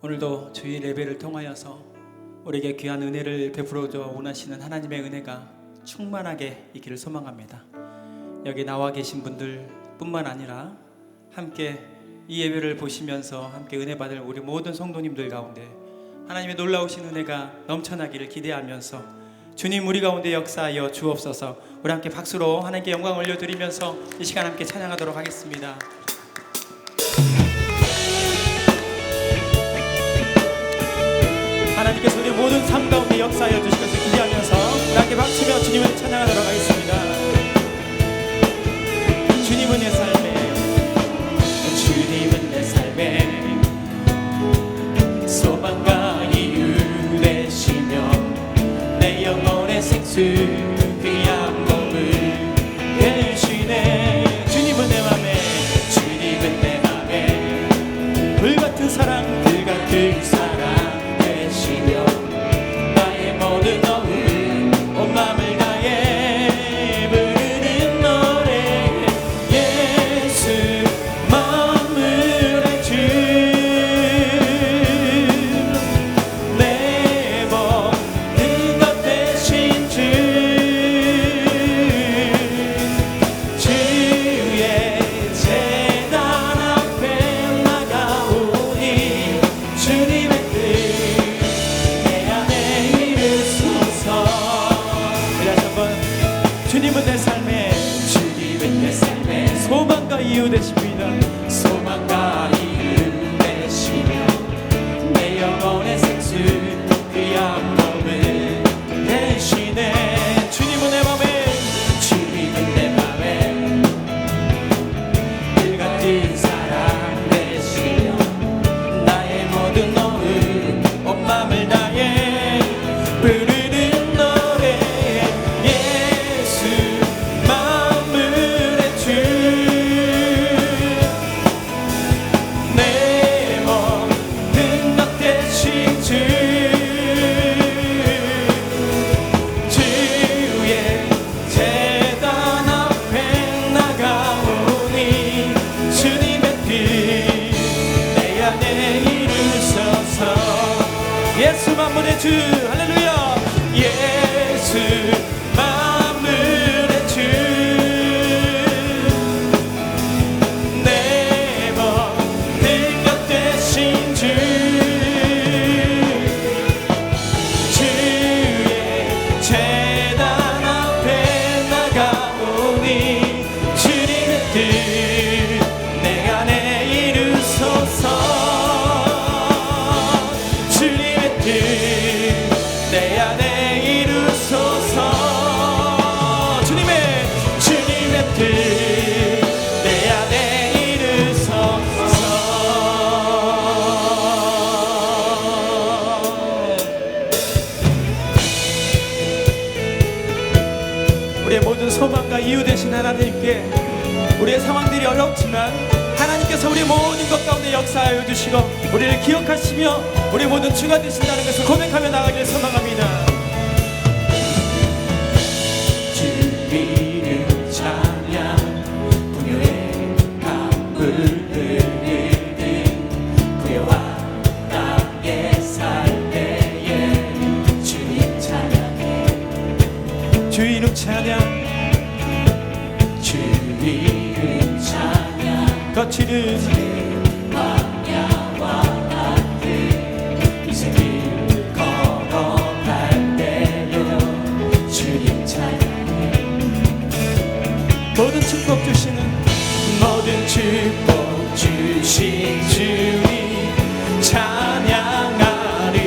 오늘도 주일 예배를 통하여서 우리에게 귀한 은혜를 베풀어줘 원하시는 하나님의 은혜가 충만하게 있기를 소망합니다. 여기 나와 계신 분들 뿐만 아니라 함께 이 예배를 보시면서 함께 은혜 받을 우리 모든 성도님들 가운데 하나님의 놀라우신 은혜가 넘쳐나기를 기대하면서 주님 우리 가운데 역사하여 주옵소서. 우리 함께 박수로 하나님께 영광 올려드리면서 이 시간 함께 찬양하도록 하겠습니다. 하나님께서 우리 모든 삶 가운데 역사하여 주실 것을 기대하면서 함께 박수며 주님을 찬양하도록 하겠습니다. 주님은 내 삶에, 주님은 내 삶에 소망과 이유 되시며 내 영혼의 생수 귀한 몸을 되시네. 주님은 내 맘에, 주님은 내 맘에 불같은 사랑, 불같은 사랑 나의 모든 어음 온 맘을 다해 부르는 노래 예수 만물의 주 내 모든 것 되신 주 주의 제단 앞에 나가오니 주님의 주님은 내 삶에, 주님은 내 삶에 소망과 이유 되십니다. 소망과 이유 되시며 내 영혼의 생수 귀한 몸을 대신해. 주님은 내 맘에, 주님은 내 맘에 불같은 사랑 되시며 나의 모든 노음 온 맘을 다해 부르는 노래 예수 만물의 주 할렐루야. 예수 만물의 주 내 모든 것 되신 주 주의 제단 앞에 나가오니 주님의 뜻 내 안에 이루소서. 내 안에 이루소서. 주님의 뜻 내 안에 이루소서. 우리의 모든 소망과 이유 되신 하나님께 우리의 상황들이 어렵지만 하나님께서 우리 모든 것 가운데 역사하여 주시고 우리를 기억하시며 우리 모든 주가 되신다는 것을 고백하며 나가기를 소망합니다. 주 이름 찬양 풍요의 강물 흐르는 부여와 땅에 살 때에 주님 찬양해. 주 이름 찬양, 주 이름 찬양 거칠은 모든 축복 주시는, 모든 축복 주신 주님 찬양하리.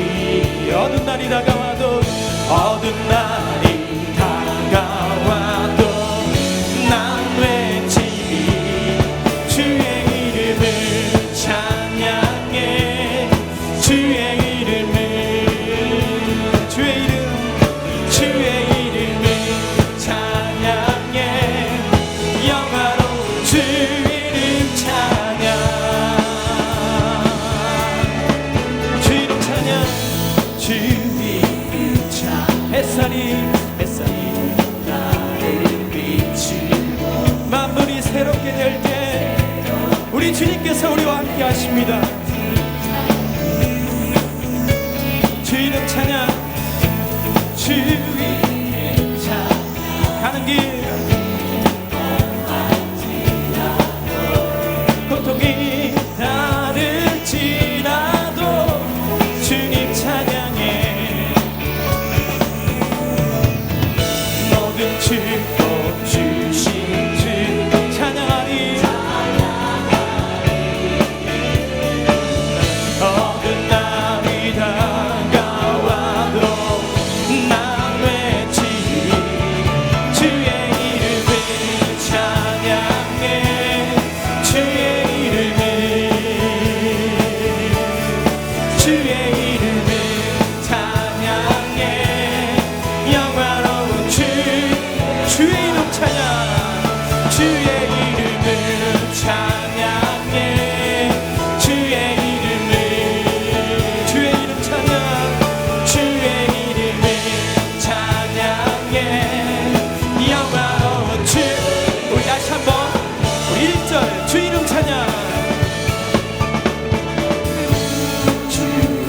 어두운 날이 다가와도, 어두운 날이 다가와도 난 외치리 주의 이름을 찬양해. 주의 이름을, 주의 이름, 주의 이름을 찬양해. 영화로운 주 이름 찬양, 주 이름 찬양, 주 이름 찬양. 햇살이 나를 비추고 만물이 새롭게 될 때 우리 주님께서 우리와 함께 하십니다. 주 이름 찬양, 주 이름 찬양. 가는 길 고통이 다를지라도 주님 찬양해. 모든 축복 주신 주 찬양하리. 어떤 날이 다가와도 난 외치리. 주의 이름을 찬양해. 주의 이름을 찬양해. 영화로운 주의 이름 찬양. 주의 이름을 찬양해. 주의 이름 찬양. 주의 이름을 찬양해. 영화로운 주. 우리 다시 한번 우리 1절 주 이름 찬양. 주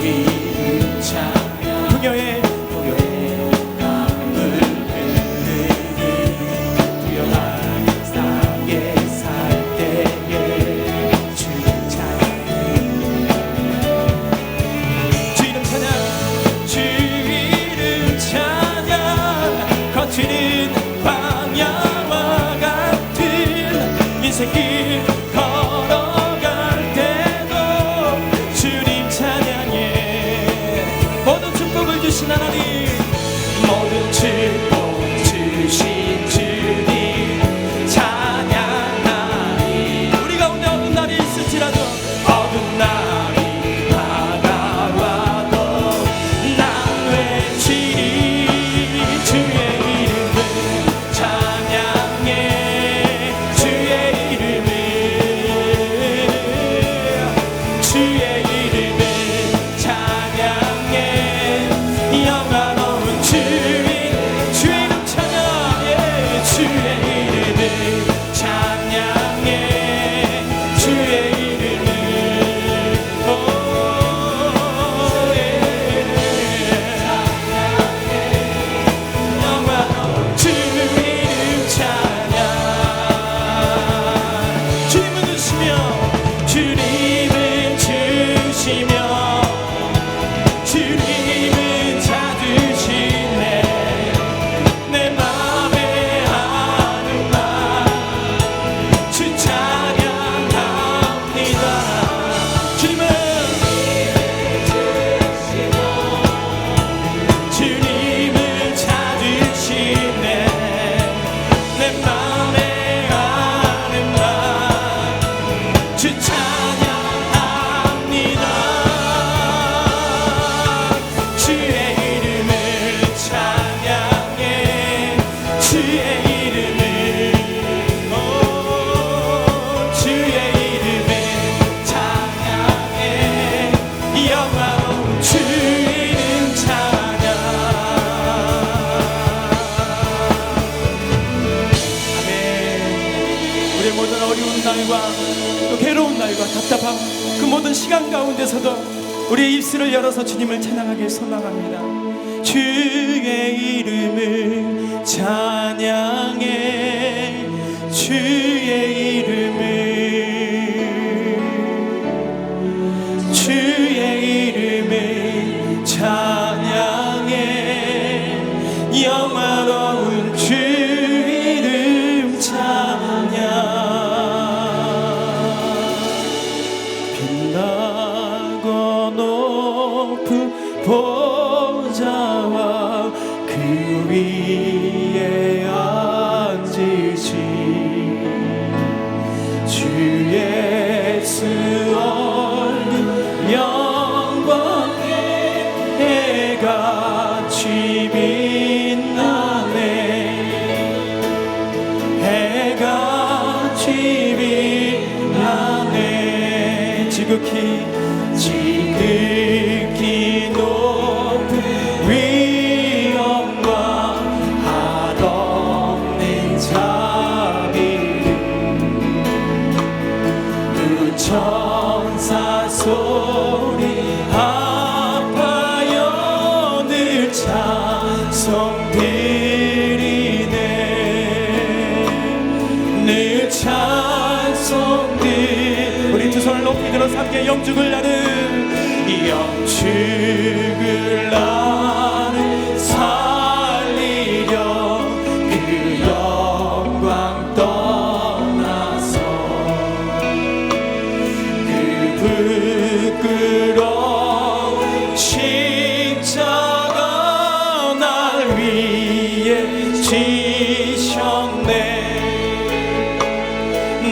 이름 찬양. 풍요의 강물 흐르니 부여한 땅에 살 때에 주 찬양. 주 이름 찬양. 주 이름 찬양. 거칠은 광야와 같은 인생길 걸어갈 때도 주님 찬양해. 모든 축복을 주신 하나님, 모든 축복 주신 주님 찬양하리. 우리 가운데 어떤 날이 있을지라도, 어떤 날이 다가와도 난 외치리. 주의 이름을 찬양해. 주의 이름을 찬양해. 영화로운 주의 이름 찬양해. 주의 이름을 찬양해. 주의 이름을 영화로운 주의 이름 찬양. 주님은 주시며 주님은 주시며 주님은 찾으시네. 내 맘에 하는 말 주 찬양합니다. 주님은 주님은 찾으시네. 내 맘에 하는 말 주 찬양합니다. 주의 이름을 찬양해. 주의 이름을 주의 이름을 찬양해. 영화로운 주 이름 찬양. 아멘. 우리의 모든 어려운 날과 또 괴로운 날과 답답함, 그 모든 시간 가운데서도 우리의 입술을 열어서 주님을 찬양하길 소망합니다. 주의 이름을 찬양해. 주의 이름을 찬양해. 영화로운 주 이름 찬양. 빛나고 높은 보좌와 그 위에 앉으신 주 예수 얼굴 영광에 해같이 빛나네. 해같이 빛나네. 지극히 높은 위엄과 한없는 자비를 그 천사 소리 아파요 높이 들어서 함께 영죽을 나는 영죽을 나는 살리려 그 영광 떠나서 그 부끄러운 십자가 날 위해 지셨네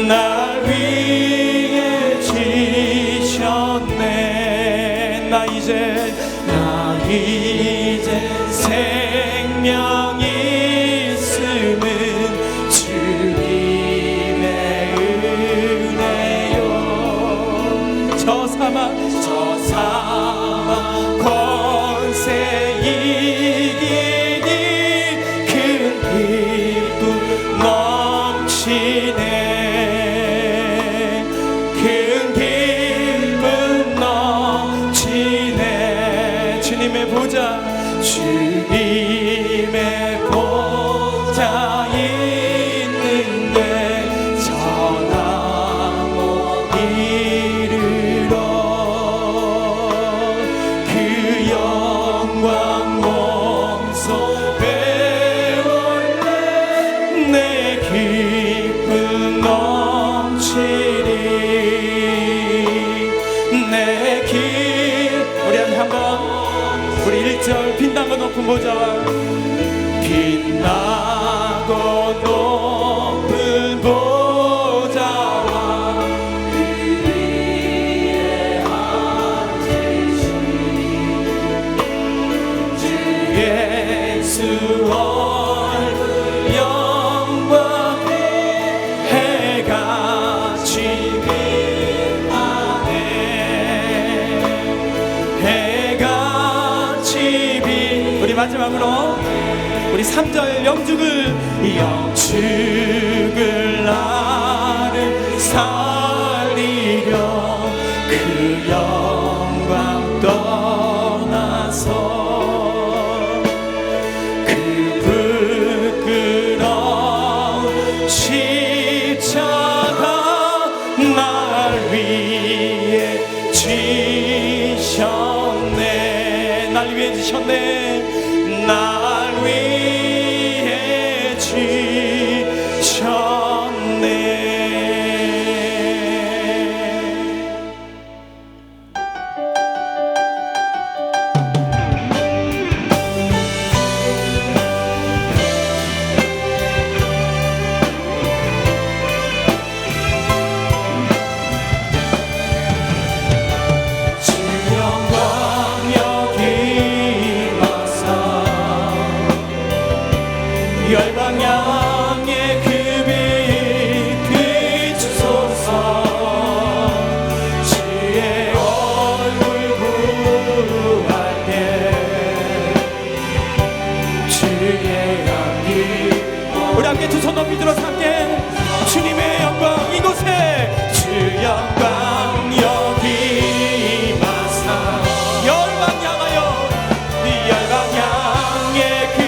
날 위해 지셨네 나 이제 생명이 있음은 주님의 은혜요 저 사망 권세 이기니 큰 기쁨 넘치네 큰 기쁨 넘치네 주님의 보좌 있는데 전하고 이르러 그 영광 몸소 배울래 내 기쁨 넘치리 우리 한번 우리 1절 빛나고 높은 보좌와 빛나고 높은 보좌와 그 위에 앉으신 주 예수 얼굴 영광에 해같이 빛나네 해같이 우리 마지막으로 우리 3절 영죽을 나를 살리려 그 영광 떠나서 그 부끄러운 십자가 날 위해 지셨네 날 위해 지셨네 날 위해 지셨네 주 영광 여기 열방향의 그 빛 비추소서 주의 얼굴 구할 때 주의 향기 우리 함께 두 손 높이 들어서 함께 주님의 영광 이곳에 주 영광 여기 임하사 열방 향하여 열방 향의 그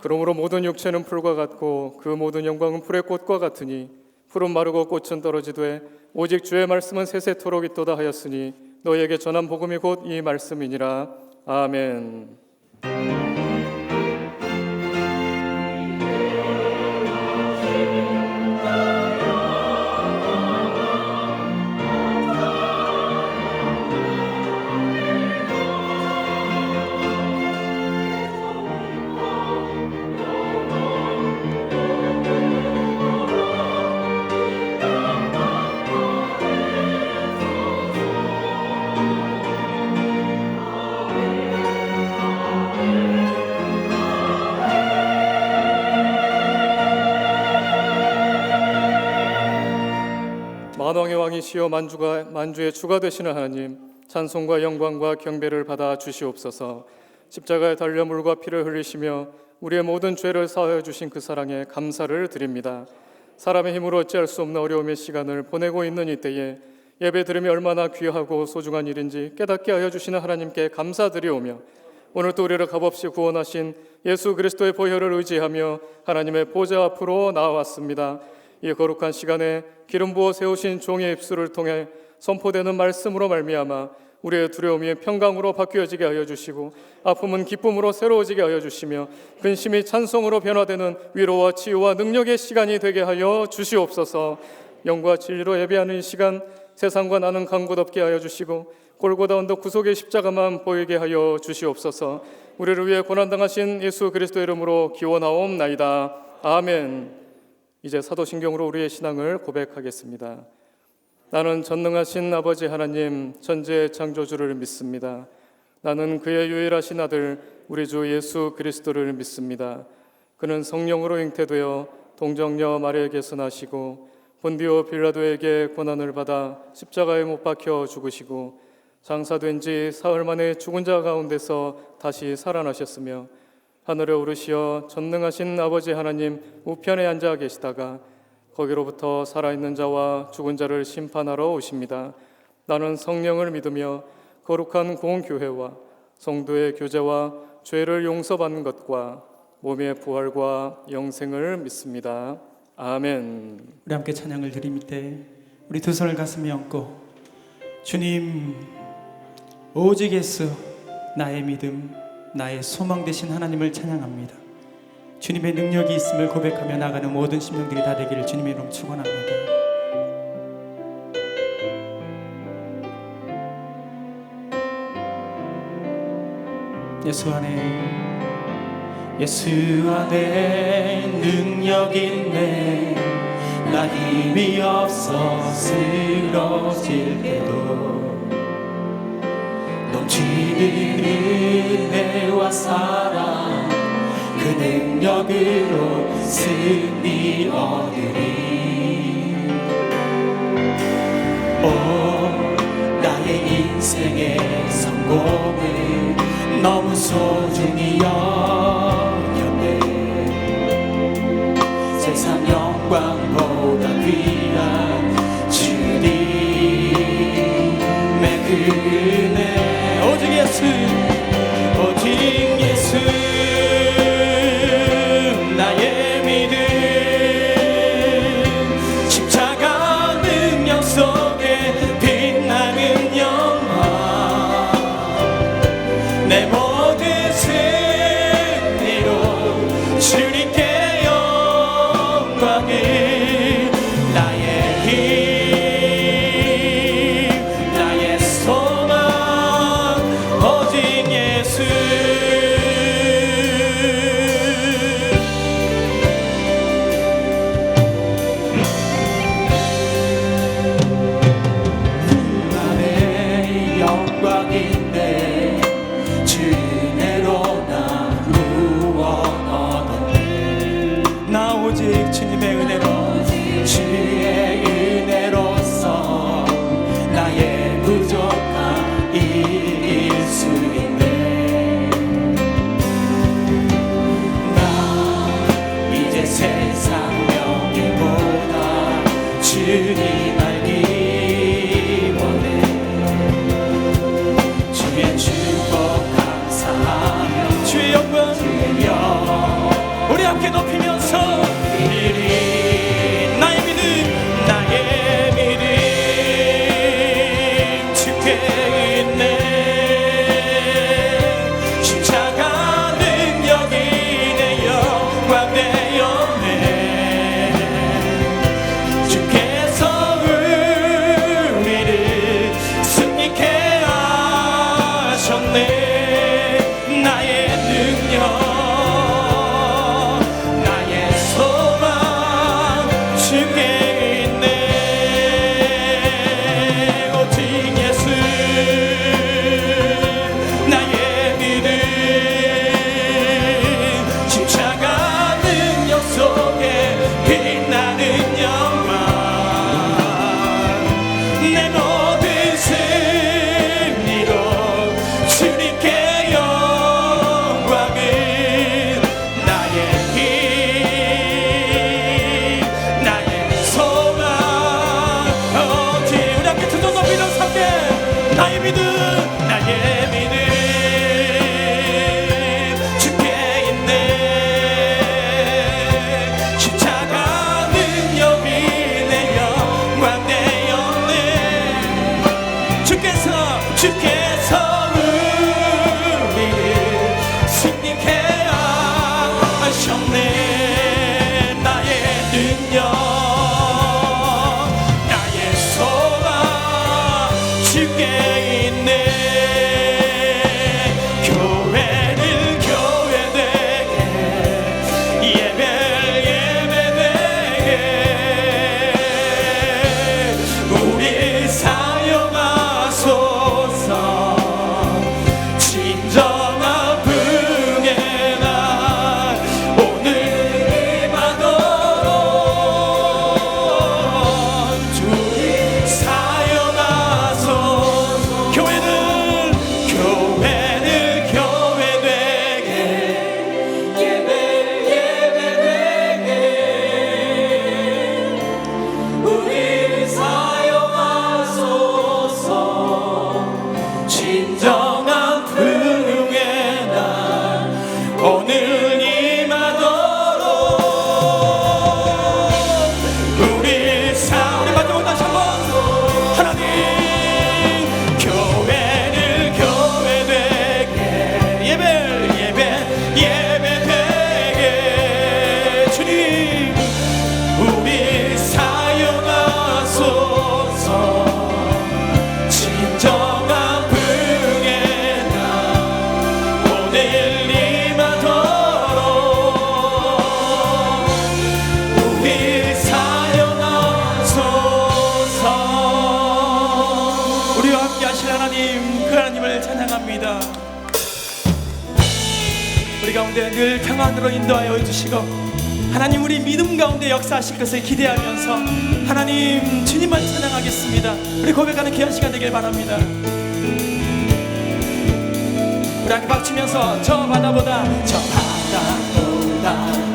그러므로 모든 육체는 풀과 같고 그 모든 영광은 풀의 꽃과 같으니 풀은 마르고 꽃은 떨어지되 오직 주의 말씀은 세세토록 있도다 하였으니 너희에게 전한 복음이 곧 이 말씀이니라. 아멘. 만왕의 왕이시여 만주의 주가 되시는 하나님, 찬송과 영광과 경배를 받아 주시옵소서. 십자가에 달려 물과 피를 흘리시며 우리의 모든 죄를 사하여 주신 그 사랑에 감사를 드립니다. 사람의 힘으로 어찌할 수 없는 어려움의 시간을 보내고 있는 이때에 예배 드림이 얼마나 귀하고 소중한 일인지 깨닫게 하여 주시는 하나님께 감사드리오며, 오늘 또 우리를 값없이 구원하신 예수 그리스도의 보혈을 의지하며 하나님의 보좌 앞으로 나아왔습니다. 이 거룩한 시간에 기름 부어 세우신 종의 입술을 통해 선포되는 말씀으로 말미암아 우리의 두려움이 평강으로 바뀌어지게 하여 주시고 아픔은 기쁨으로 새로워지게 하여 주시며 근심이 찬송으로 변화되는 위로와 치유와 능력의 시간이 되게 하여 주시옵소서. 영과 진리로 예배하는 이 시간 세상과 나는 간 곳 없게 하여 주시고 골고다 언덕 구속의 십자가만 보이게 하여 주시옵소서. 우리를 위해 고난당하신 예수 그리스도 이름으로 기원하옵나이다. 아멘. 이제 사도신경으로 우리의 신앙을 고백하겠습니다. 나는 전능하신 아버지 하나님 천지의 창조주를 믿습니다. 나는 그의 유일하신 아들 우리 주 예수 그리스도를 믿습니다. 그는 성령으로 잉태되어 동정녀 마리아에게서 나시고 본디오 빌라도에게 고난을 받아 십자가에 못 박혀 죽으시고 장사된 지 사흘 만에 죽은 자 가운데서 다시 살아나셨으며 하늘에 오르시어 전능하신 아버지 하나님 우편에 앉아 계시다가 거기로부터 살아있는 자와 죽은 자를 심판하러 오십니다. 나는 성령을 믿으며 거룩한 공교회와 성도의 교제와 죄를 용서받는 것과 몸의 부활과 영생을 믿습니다. 아멘. 우리 함께 찬양을 드릴 때 우리 두 손을 가슴에 얹고 주님 오직 예수 나의 믿음 나의 소망 되신 하나님을 찬양합니다. 주님의 능력이 있음을 고백하며 나가는 모든 심령들이 다 되기를 주님의 이름 축원합니다. 예수 안에 능력 있네. 나 힘이 없어 쓰러질 때도 넘치는 은혜와 사랑 그 능력으로 승리 얻으리. 오 나의 인생의 성공을 너무 소중히 여겼네. 세상 영광보다 귀한 주님의 그 은혜 오직 예수 오직 예수 나의 믿음 십자가 능력 속에 빛나는 영광 내 모든 승리로 주님께 영광을 나의 힘 나의 소망 오직 예수 나의 영광인데 나 오직 주님의 은혜로 주의 은혜로서 나의 부족함 이길 수 있네. 나 이제 세상 명예보다 주님 알기 원해. 주의 축복 감사하며 주의 영광 우리 함께 높이면서 이리 가운데 늘 평안으로 인도하여 주시고 하나님 우리 믿음 가운데 역사하실 것을 기대하면서 하나님 주님만 찬양하겠습니다. 우리 고백하는 귀한 시간 되길 바랍니다. 우리 함께 박치면서 저 바다보다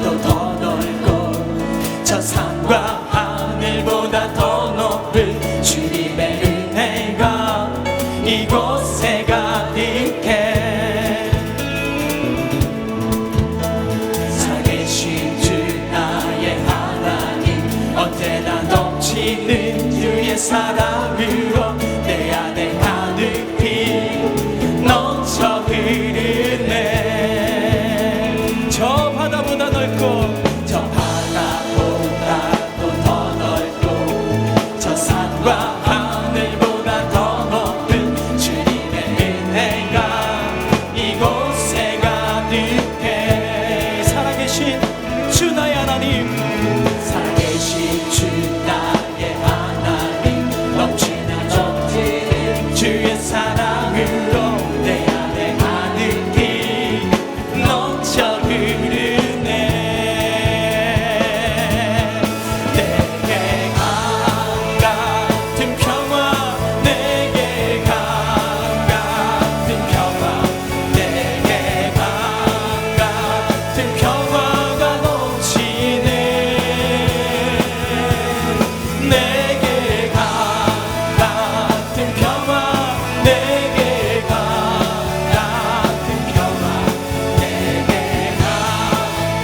또 더 넓고 저 산과 하늘보다 더 높은 주님의 은혜가 이곳에 가득해 살아계신 주 나의 하나님 언제나 넘치는 주의 사랑으로 내 안에 가득히 넘쳐 흐르네. 저 바다보다 넓고 저 바다보다 또 더 넓고 저 산과 하늘보다 더 높은 주님의 은혜가 이곳에 가득해 살아계신 주 나의 하나님 살아계신 주 나의 하나님 넘치는 주의 사랑으로 내 안에 가득히 넘쳐 흐르네. 내게 같은 평화 내게 같은 평화 내게 같은 평화가 넘치네. 내게 같은 평화 내게 같은 평화 내게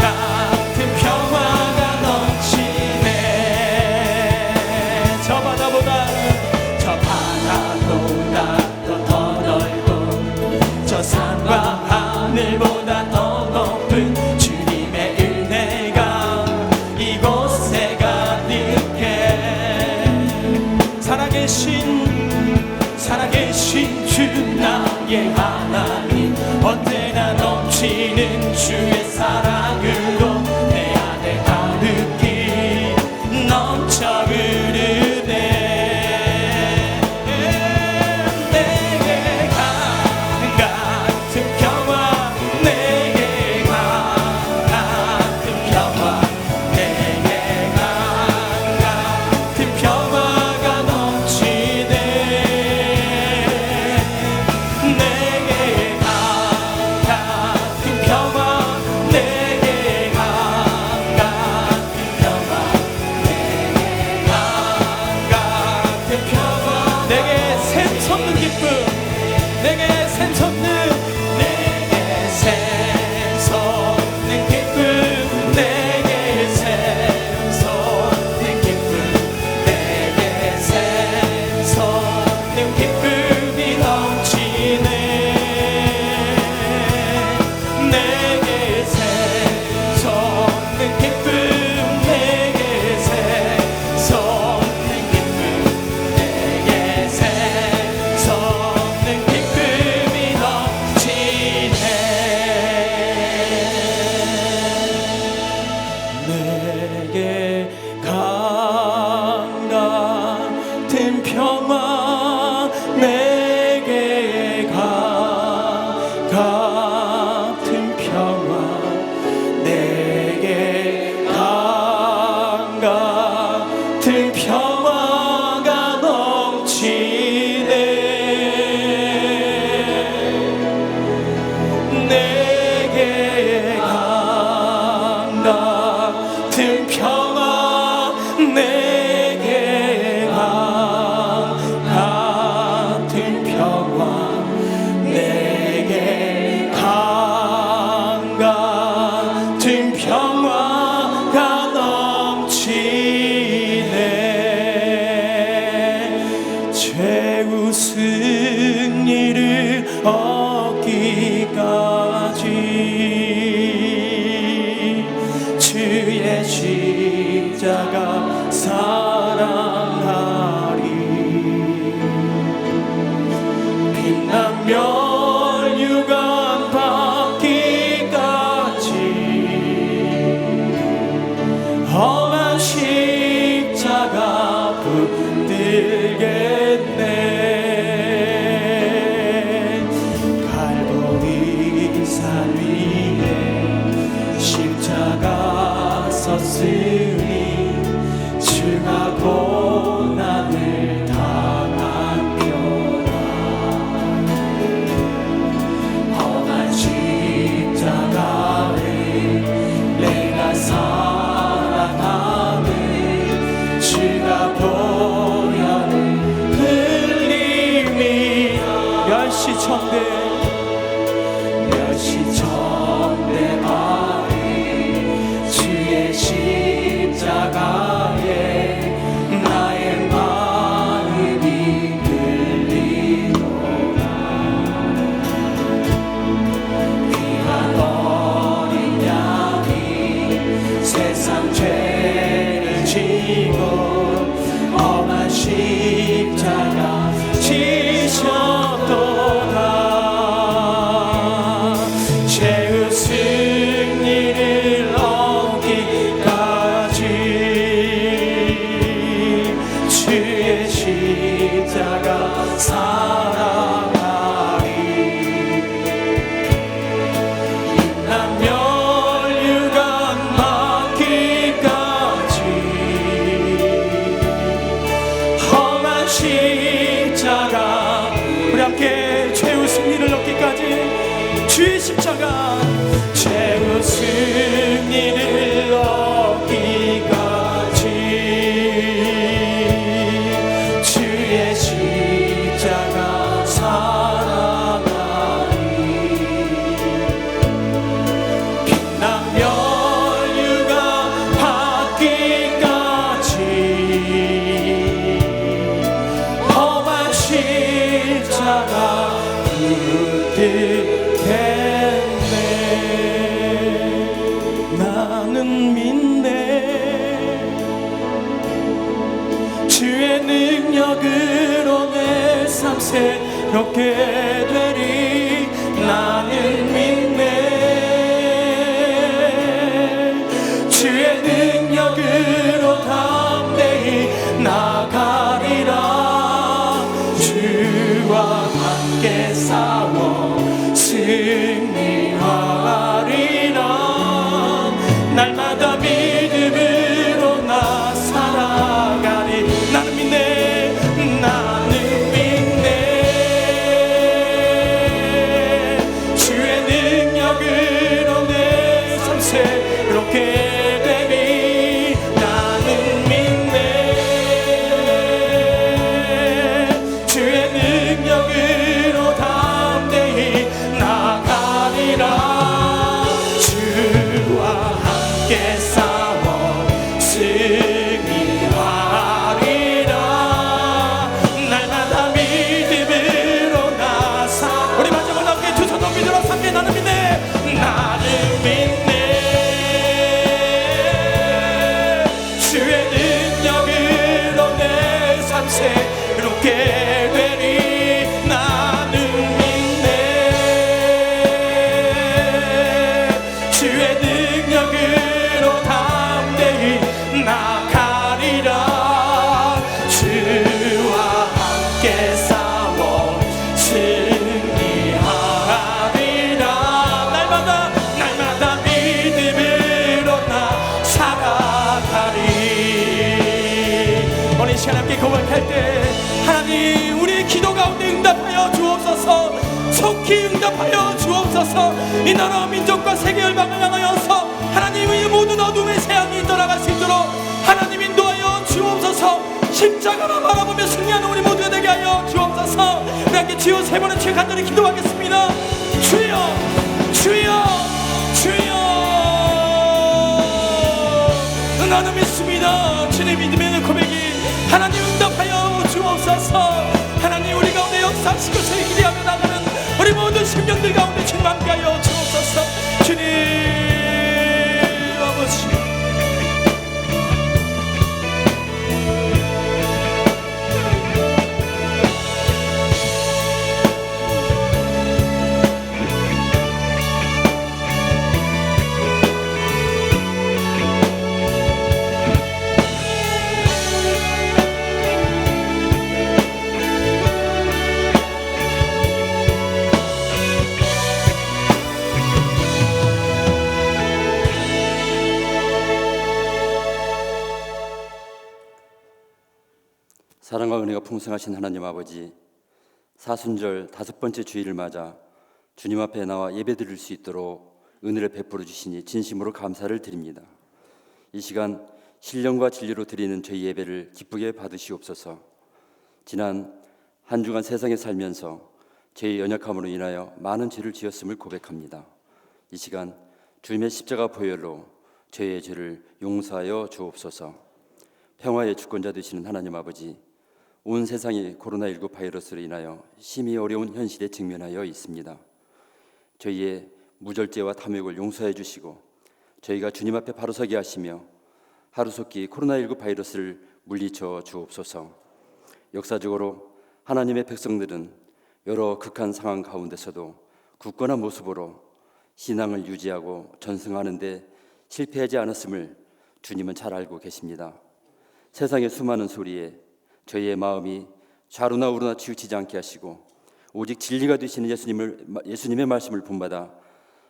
같은 평화가 넘치네. 저 바다보다 또 더 넓고 저 산과 하늘보다 더 높은 주님의 은혜가 이곳에 가득해 살아계신 주 나의 하나님 언제나 넘치는 주의 사랑으로 내 안에 가득히 넘쳐 흐르네. 내게 같은 평화 내게 같은 평화 내게 같은 평화가 넘치네. 내게 같은 평화 내게 같은 평화 내게 같은 평화 내게 샘솟는 기쁨 내게 샘솟는 기쁨 내게 샘솟는 기쁨 내게 샘솟는 기쁨이 넘치네. 내게 샘솟는 기쁨 내게 샘솟는 기쁨 내게 샘솟는 기쁨이 넘치네. 내게 같은 평화 내게 같은 평화 내게 같은 평화가 넘치네. 내게 같은 평화 내게 같은 평화 내게 같은 평화가 넘치네. 최후 승리를 얻기까지 주의 십자가 사랑하리. 빛나며 유관 받기까지 험한 십자가 붙들겠네. 갈보리 산 위에 몇 시천대 바위 주의 십자가에 나의 마음이 끌리도다. 귀한 어린 양이 세상 죄를 지고 험한 십자가 지셨도다. 죄의 승리를 얻기까지 주의 십자가 살아가리. 인난 멸류관 맞기까지 험한 십자가, 우리 함께 죄의 승리를 얻기까지 주의 십자가, 죄의 승리를 얻기까지 주의 십자가 살아가리. 빛난 멸류가 받기까지 험한 십자가 붙들겠네. 나는 믿네. 주의 능력으로 내 삶 새롭게 되리. 나는 믿네. 주의 능력으로 담대히 나가리라. 주와 함께 싸워 승리하리라. 날마다 믿음으로 나 살아가리. 나는 믿네. 나는 믿네. 주의 능력으로 내 삶 새롭게 되리. 나는 믿네. 주의 능력으로 담대히 나가리라. 주와 함께 싸워 승리하리라. 날마다 믿음으로 나 살. 우리 마지막으로 함께 두 손 높이 들어 함께 나는 믿네. 나는 믿네. 주의 능력으로 내 삶 새롭게 되리. 나는 믿네. 주의 능력으로 담대히 나가리라. 주와 함께 싸워 승리하리라. 날마다 믿음으로 나 살아가리. 오늘 이 시간 함께 고백할 때 하나님 우리의 기도 가운데 응답하여 주옵소서. 속히 응답하여 주옵소서. 이 나라 민족과 세계 열방을 향하여서 하나님의 모든 어둠의 세상이 떠나갈 수 있도록 하나님 인도하여 주옵소서. 십자가를 바라보며 승리하는 우리 모두가 되게 하여 주옵소서. 우리 함께 주여 세 번의 주여 간절히 기도하겠습니다. 주여 주여 주여. 나는 믿습니다. 주님 믿음의 고백이 하나님 응답하여 주옵소서. 하나님 우리 가운데 역사하시고 저희 기대하며 나가는 우리 모든 심령들 가운데 주님 함께하여 주옵소서. 주님 아버지. 사랑과 은혜가 풍성하신 하나님 아버지, 사순절 5번째 주일을 맞아 주님 앞에 나와 예배드릴 수 있도록 은혜를 베풀어 주시니 진심으로 감사를 드립니다. 이 시간 신령과 진리로 드리는 저희 예배를 기쁘게 받으시옵소서. 지난 한 주간 세상에 살면서 저희 연약함으로 인하여 많은 죄를 지었음을 고백합니다. 이 시간 주님의 십자가 보혈로 저희의 죄를 용서하여 주옵소서. 평화의 주권자 되시는 하나님 아버지, 온 세상이 코로나19 바이러스로 인하여 심히 어려운 현실에 직면하여 있습니다. 저희의 무절제와 탐욕을 용서해 주시고 저희가 주님 앞에 바로 서게 하시며 하루속히 코로나19 바이러스를 물리쳐 주옵소서. 역사적으로 하나님의 백성들은 여러 극한 상황 가운데서도 굳건한 모습으로 신앙을 유지하고 전승하는 데 실패하지 않았음을 주님은 잘 알고 계십니다. 세상의 수많은 소리에 저희의 마음이 좌로나 우로나 치우치지 않게 하시고 오직 진리가 되시는 예수님의 말씀을 본받아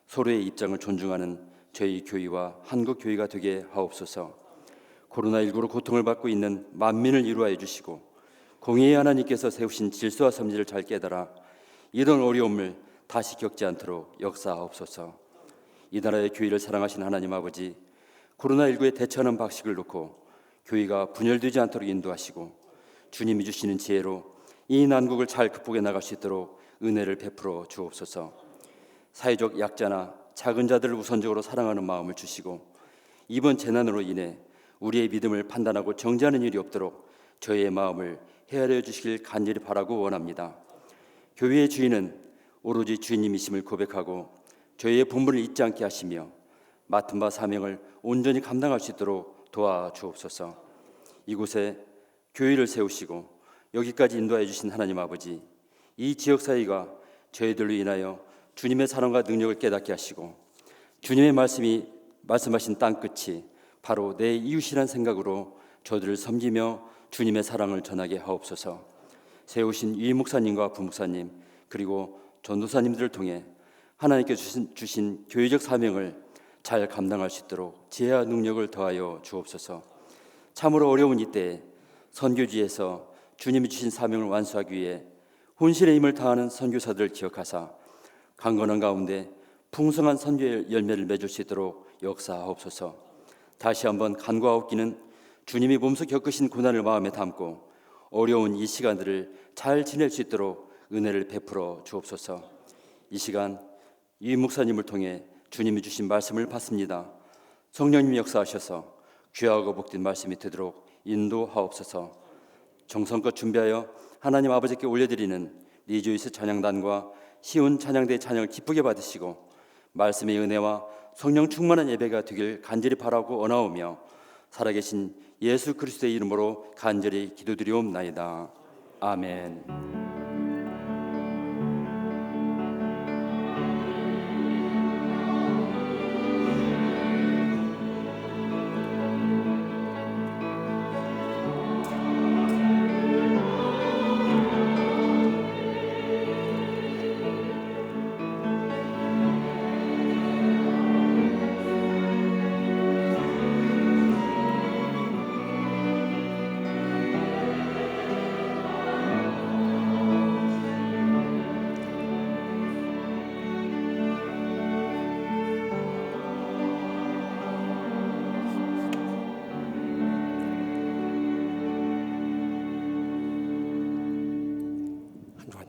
서로의 입장을 존중하는 저희 교회와 한국 교회가 되게 하옵소서. 코로나19로 고통을 받고 있는 만민을 이루하여 주시고 공의의 하나님께서 세우신 질서와 섭리를 잘 깨달아 이런 어려움을 다시 겪지 않도록 역사하옵소서. 이 나라의 교회를 사랑하신 하나님 아버지, 코로나19에 대처하는 방식을 놓고 교회가 분열되지 않도록 인도하시고 주님이 주시는 지혜로 이 난국을 잘 극복해 나갈 수 있도록 은혜를 베풀어 주옵소서. 사회적 약자나 작은 자들을 우선적으로 사랑하는 마음을 주시고 이번 재난으로 인해 우리의 믿음을 판단하고 정죄하는 일이 없도록 저희의 마음을 헤아려 주시길 간절히 바라고 원합니다. 교회의 주인은 오로지 주님이심을 고백하고 저희의 본분을 잊지 않게 하시며 맡은 바 사명을 온전히 감당할 수 있도록 도와주옵소서. 이곳에 교회를 세우시고 여기까지 인도해 주신 하나님 아버지, 이 지역사회가 저희들로 인하여 주님의 사랑과 능력을 깨닫게 하시고 주님의 말씀하신 땅끝이 바로 내 이웃이란 생각으로 저들을 섬기며 주님의 사랑을 전하게 하옵소서. 세우신 이 목사님과 부목사님 그리고 전도사님들을 통해 하나님께 주신 교회적 사명을 잘 감당할 수 있도록 지혜와 능력을 더하여 주옵소서. 참으로 어려운 이때에 선교지에서 주님이 주신 사명을 완수하기 위해 혼신의 힘을 다하는 선교사들을 기억하사 강건한 가운데 풍성한 선교의 열매를 맺을 수 있도록 역사하옵소서. 다시 한번 간과하옵기는 주님이 몸소 겪으신 고난을 마음에 담고 어려운 이 시간들을 잘 지낼 수 있도록 은혜를 베풀어 주옵소서. 이 시간 이 목사님을 통해 주님이 주신 말씀을 받습니다. 성령님이 역사하셔서 귀하고 복된 말씀이 되도록 인도하옵소서. 정성껏 준비하여 하나님 아버지께 올려드리는 리조이스 찬양단과 시온 찬양대의 찬양을 기쁘게 받으시고 말씀의 은혜와 성령 충만한 예배가 되길 간절히 바라고 원하오며 살아계신 예수 그리스도의 이름으로 간절히 기도드리옵나이다. 아멘.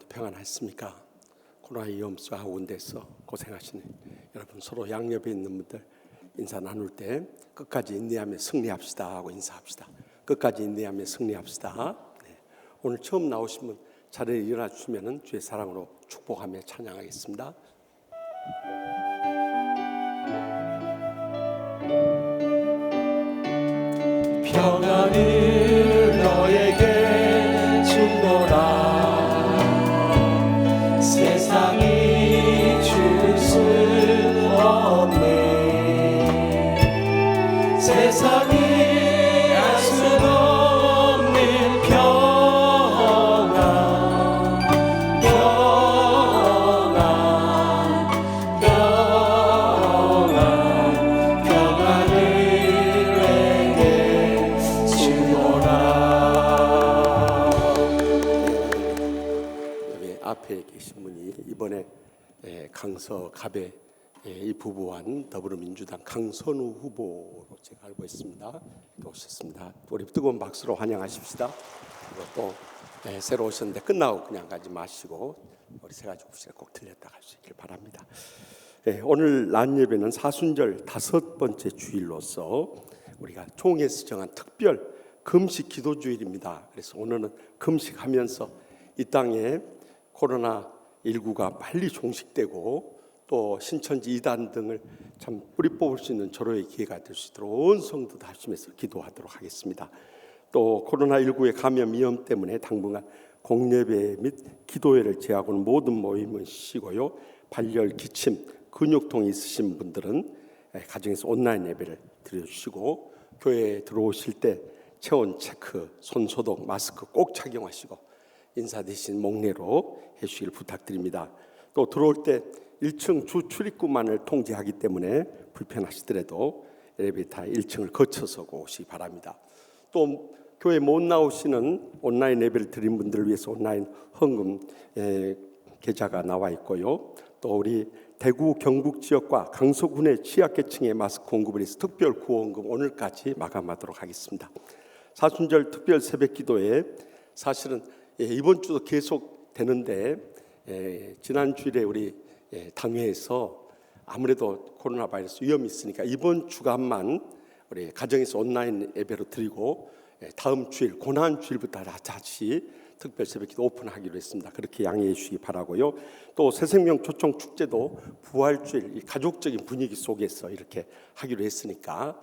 평안했습니까? 코로나 위험수 가운데서 고생하시는 여러분, 서로 양옆에 있는 분들 인사 나눌 때 끝까지 인내하며 승리합시다 하고 인사합시다. 끝까지 인내하며 승리합시다. 네. 오늘 처음 나오신 분 자리에 일어나 주시면 주의 사랑으로 축복하며 찬양하겠습니다. 평안을 너에게 주노라. 세상이 줄 수 없네. 세상이 알 수 없는 평안, 평안, 평안, 평안을 내게 주노라. 여기 앞에 계신 분이 이번에 강서갑에 이 부부한 더불어민주당 강선우 후보로 제가 알고 있습니다. 오셨습니다. 우리 뜨거운 박수로 환영하십시다. 그리고 또 새로 오셨는데 끝나고 그냥 가지 마시고 우리 세가지 구실에 꼭 들렸다 갈 수 있길 바랍니다. 오늘 낮 예배는 사순절 5번째 주일로서 우리가 총회에서 정한 특별 금식 기도 주일입니다. 그래서 오늘은 금식하면서 이 땅에 코로나19가 빨리 종식되고 또 신천지 이단 등을 참 뿌리 뽑을 수 있는 절호의 기회가 될 수 있도록 온 성도 다 합심해서 기도하도록 하겠습니다. 또 코로나19의 감염 위험 때문에 당분간 공예배 및 기도회를 제하고는 모든 모임은 쉬고요. 발열, 기침, 근육통이 있으신 분들은 가정에서 온라인 예배를 드려주시고 교회에 들어오실 때 체온 체크, 손 소독, 마스크 꼭 착용하시고 인사 대신 목례로 해주시길 부탁드립니다. 또 들어올 때 1층 주 출입구만을 통제하기 때문에 불편하시더라도 엘리베이터 1층을 거쳐서 오시기 바랍니다. 또 교회 못 나오시는 온라인 예배를 드린 분들을 위해서 온라인 헌금 계좌가 나와 있고요. 또 우리 대구 경북 지역과 강서군의 취약계층에 마스크 공급을 해서 특별 구호헌금 오늘까지 마감하도록 하겠습니다. 사순절 특별 새벽기도에 사실은 이번 주도 계속 되는데 지난 주일에 우리 당회에서 아무래도 코로나 바이러스 위험이 있으니까 이번 주간만 우리 가정에서 온라인 예배로 드리고 다음 주일 고난 주일부터 다시 특별 새벽기도 오픈하기로 했습니다. 그렇게 양해해 주시기 바라고요. 또 새생명 초청 축제도 부활주일 이 가족적인 분위기 속에서 이렇게 하기로 했으니까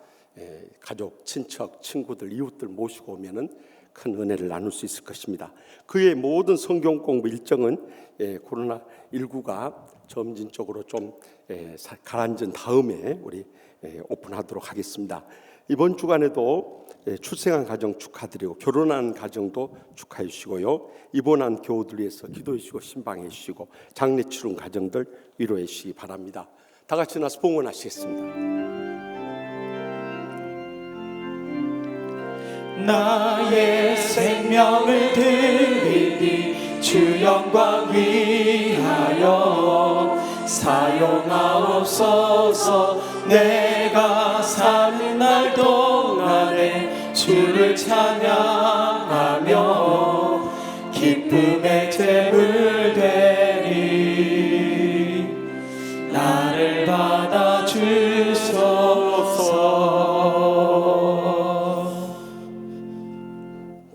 가족, 친척, 친구들, 이웃들 모시고 오면은 큰 은혜를 나눌 수 있을 것입니다. 그의 모든 성경 공부 일정은 코로나19가 점진적으로 좀 가라앉은 다음에 우리 오픈하도록 하겠습니다. 이번 주간에도 출생한 가정 축하드리고 결혼한 가정도 축하해 주시고요. 입원한 교우들 위해서 기도해 주시고 신방해 주시고 장례 치른 가정들 위로해 주시기 바랍니다. 다 같이 나서 봉헌하시겠습니다. 나의 생명을 드리니 주 영광 위하여 사용하옵소서. 내가 사는 날 동안에 주를 찬양하며 기쁨의 제물 되리. 나를 받아 주소서.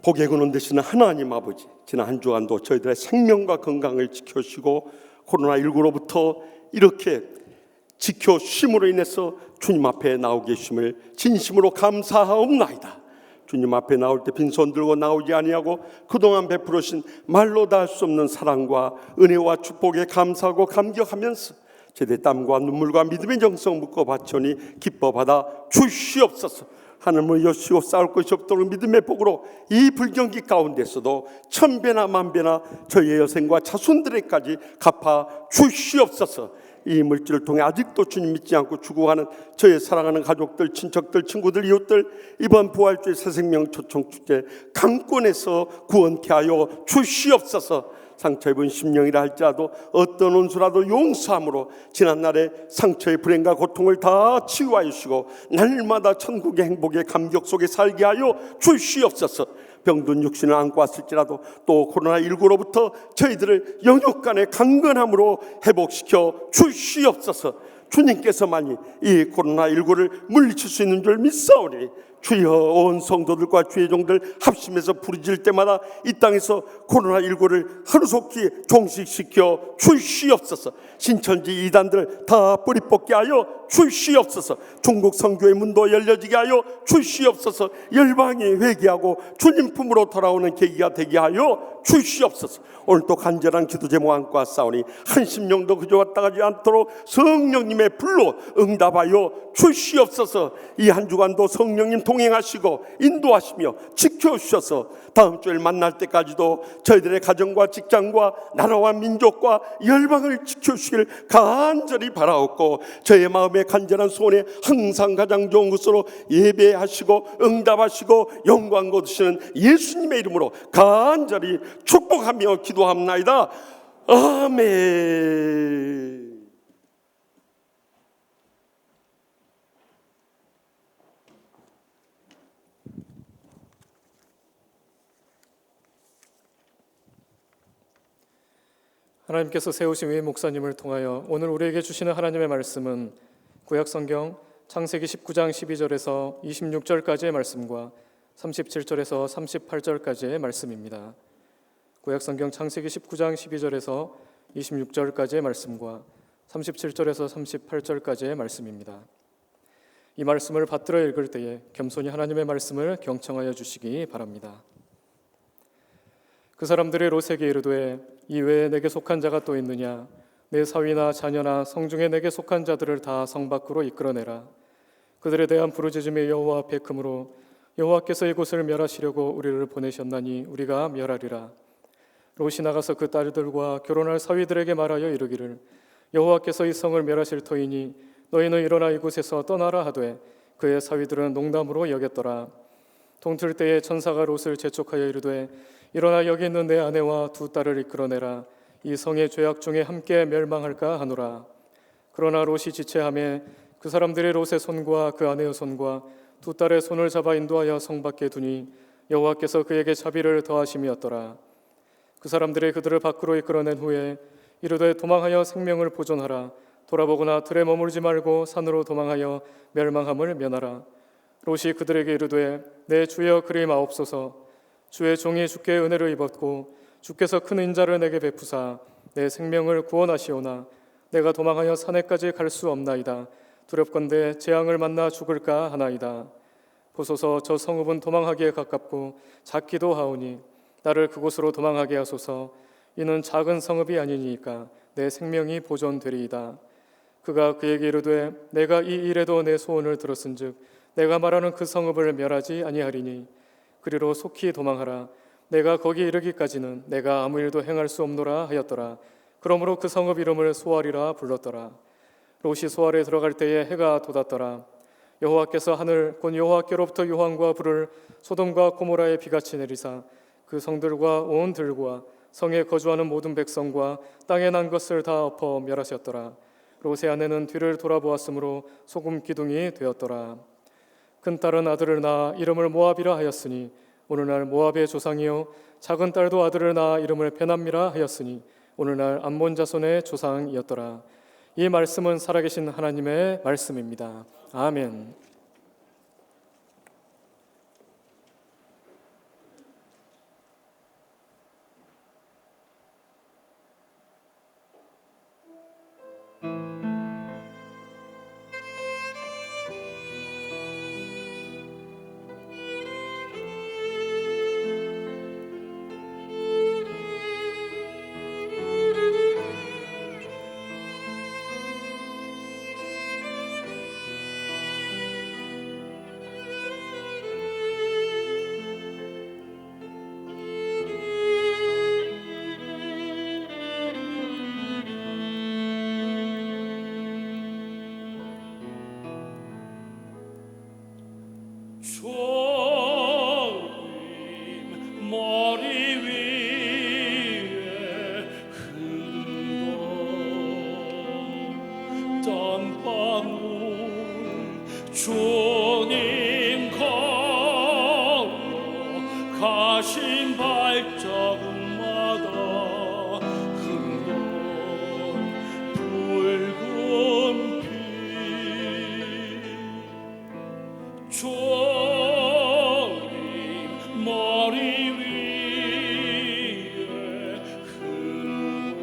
복의 근원 되시는 하나님 아버지, 지난 한 주간도 저희들의 생명과 건강을 지켜주시고 코로나19로부터 이렇게 지켜주심으로 인해서 주님 앞에 나오게 해주심을 진심으로 감사하옵나이다. 주님 앞에 나올 때 빈손 들고 나오지 아니하고 그동안 베풀으신 말로 다 할 수 없는 사랑과 은혜와 축복에 감사하고 감격하면서 제대 땀과 눈물과 믿음의 정성 묻고 바쳐니 기뻐 받아 주시옵소서. 하늘을 여시고 싸울 것이 없도록 믿음의 복으로 이 불경기 가운데서도 천배나 만배나 저희의 여생과 자손들에까지 갚아 주시옵소서. 이 물질을 통해 아직도 주님 믿지 않고 죽어가는 저의 사랑하는 가족들, 친척들, 친구들, 이웃들 이번 부활주의 새생명 초청축제 강권에서 구원케 하여 주시옵소서. 상처 입은 심령이라 할지라도 어떤 원수라도 용서함으로 지난날의 상처의 불행과 고통을 다 치유하여 주시고 날마다 천국의 행복의 감격 속에 살게 하여 주시옵소서. 병든 육신을 안고 왔을지라도 또 코로나19로부터 저희들을 영육간의 강건함으로 회복시켜 주시옵소서. 주님께서만이 이 코로나19를 물리칠 수 있는 줄 믿사오니 주여 온 성도들과 주의 종들 합심해서 부르짖을 때마다 이 땅에서 코로나19를 하루속히 종식시켜 주시옵소서. 신천지 이단들 다 뿌리 뽑게 하여 주시옵소서. 중국 선교의 문도 열려지게 하여 주시옵소서. 열방이 회개하고 주님 품으로 돌아오는 계기가 되게 하여 주시옵소서. 오늘 또 간절한 기도 제목 안고 왔사오니 한 심령도 그저 왔다 가지 않도록 성령님의 불로 응답하여 주시옵소서. 이 한 주간도 성령님 동행하시고 인도하시며 지켜주셔서 다음 주에 만날 때까지도 저희들의 가정과 직장과 나라와 민족과 열방을 지켜주시길 간절히 바라옵고 저의 마음의 간절한 소원에 항상 가장 좋은 것으로 예배하시고 응답하시고 영광 거두시는 예수님의 이름으로 간절히 축복하며 기도합나이다. 아멘. 하나님께서 세우신 위임 목사님을 통하여 오늘 우리에게 주시는 하나님의 말씀은 구약성경 창세기 19장 12절에서 26절까지의 말씀과 37절에서 38절까지의 말씀입니다. 구약성경 창세기 19장 12절에서 26절까지의 말씀과 37절에서 38절까지의 말씀입니다. 이 말씀을 받들어 읽을 때에 겸손히 하나님의 말씀을 경청하여 주시기 바랍니다. 그 사람들이 롯에게 이르되 이 외에 내게 속한 자가 또 있느냐? 내 사위나 자녀나 성중에 내게 속한 자들을 다 성 밖으로 이끌어내라. 그들에 대한 부르짖음이 여호와 앞에 크므로 여호와께서 이곳을 멸하시려고 우리를 보내셨나니 우리가 멸하리라. 롯이 나가서 그 딸들과 결혼할 사위들에게 말하여 이르기를 여호와께서 이 성을 멸하실 터이니 너희는 일어나 이곳에서 떠나라 하되 그의 사위들은 농담으로 여겼더라. 동틀 때에 천사가 롯을 재촉하여 이르되 일어나 여기 있는 내 아내와 두 딸을 이끌어내라. 이 성의 죄악 중에 함께 멸망할까 하노라. 그러나 롯이 지체하매 그 사람들이 롯의 손과 그 아내의 손과 두 딸의 손을 잡아 인도하여 성 밖에 두니 여호와께서 그에게 자비를 더하심이었더라. 그 사람들이 그들을 밖으로 이끌어낸 후에 이르되 도망하여 생명을 보존하라. 돌아보거나 들에 머물지 말고 산으로 도망하여 멸망함을 면하라. 롯이 그들에게 이르되 내 주여 그리 마옵소서. 주의 종이 주께 은혜를 입었고 주께서 큰 인자를 내게 베푸사 내 생명을 구원하시오나 내가 도망하여 산에까지 갈 수 없나이다. 두렵건대 재앙을 만나 죽을까 하나이다. 보소서 저 성읍은 도망하기에 가깝고 작기도 하오니 나를 그곳으로 도망하게 하소서. 이는 작은 성읍이 아니니까 내 생명이 보존되리이다. 그가 그에게 이르되 내가 이 일에도 내 소원을 들었은즉 내가 말하는 그 성읍을 멸하지 아니하리니 그리로 속히 도망하라. 내가 거기 이르기까지는 내가 아무 일도 행할 수 없노라 하였더라. 그러므로 그 성읍 이름을 소알이라 불렀더라. 롯이 소알에 들어갈 때에 해가 돋았더라. 여호와께서 하늘 곧 여호와께로부터 유황과 불을 소돔과 고모라에 비같이 내리사 그 성들과 온 들과 성에 거주하는 모든 백성과 땅에 난 것을 다 엎어 멸하셨더라. 롯의 아내는 뒤를 돌아보았으므로 소금 기둥이 되었더라. 큰 딸은 아들을 낳아 이름을 모압이라 하였으니 오늘날 모압의 조상이요 작은 딸도 아들을 낳아 이름을 베남미라 하였으니 오늘날 암몬 자손의 조상이었더라. 이 말씀은 살아계신 하나님의 말씀입니다. 아멘. 주님 머리 위에 흐르던 땀방울 주님 걸어가신 발자국마다 흐르던 붉은 피 주님 머리 위에 흐르던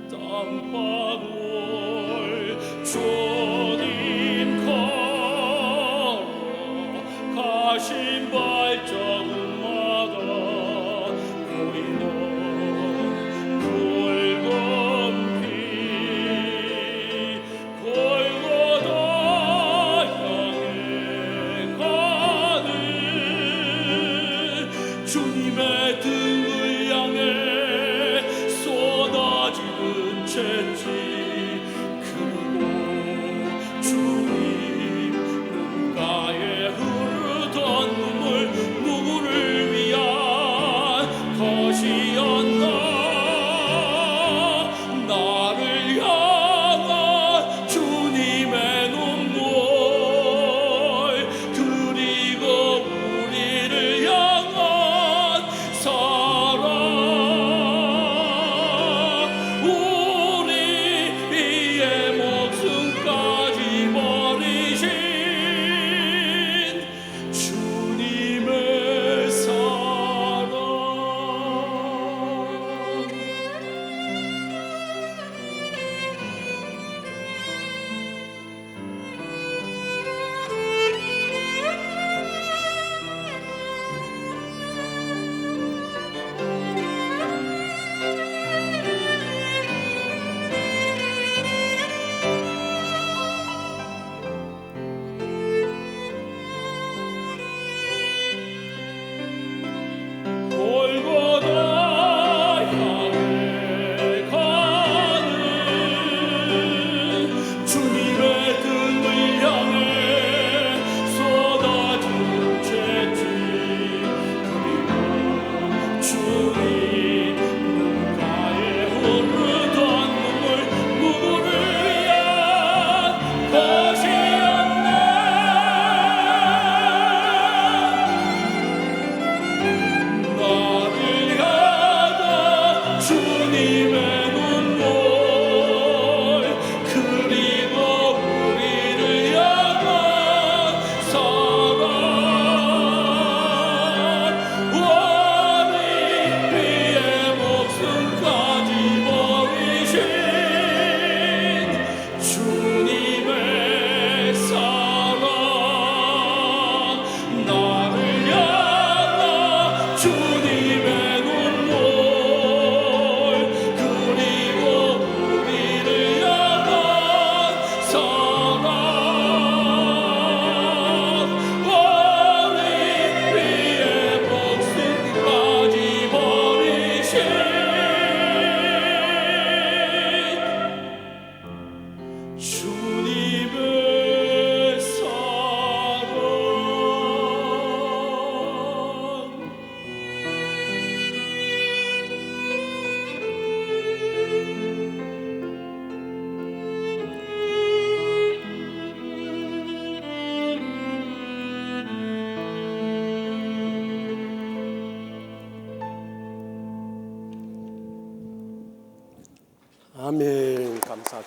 땀방울 주님 걸어가신 발자국마다 보이는 붉은 피 골고다의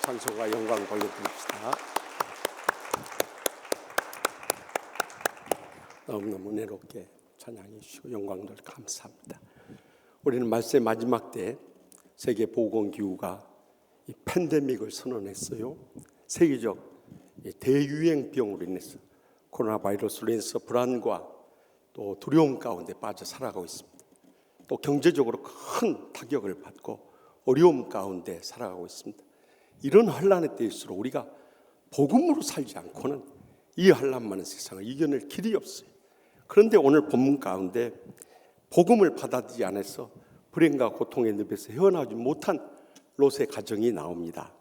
찬송과 영광 돌려드립시다. 너무너무 은혜롭게 찬양해 주시고 영광들 감사합니다. 우리는 말세의 마지막 때 세계 보건기구가 이 팬데믹을 선언했어요. 세계적 대유행병으로 인해서 코로나 바이러스로 인해서 불안과 또 두려움 가운데 빠져 살아가고 있습니다. 또 경제적으로 큰 타격을 받고 어려움 가운데 살아가고 있습니다. 이런 환란의 때일수록 우리가 복음으로 살지 않고는 이 환란 많은 세상을 이겨낼 길이 없어요. 그런데 오늘 본문 가운데 복음을 받아들이지 않아서 불행과 고통의 늪에서 헤어나오지 못한 롯의 가정이 나옵니다.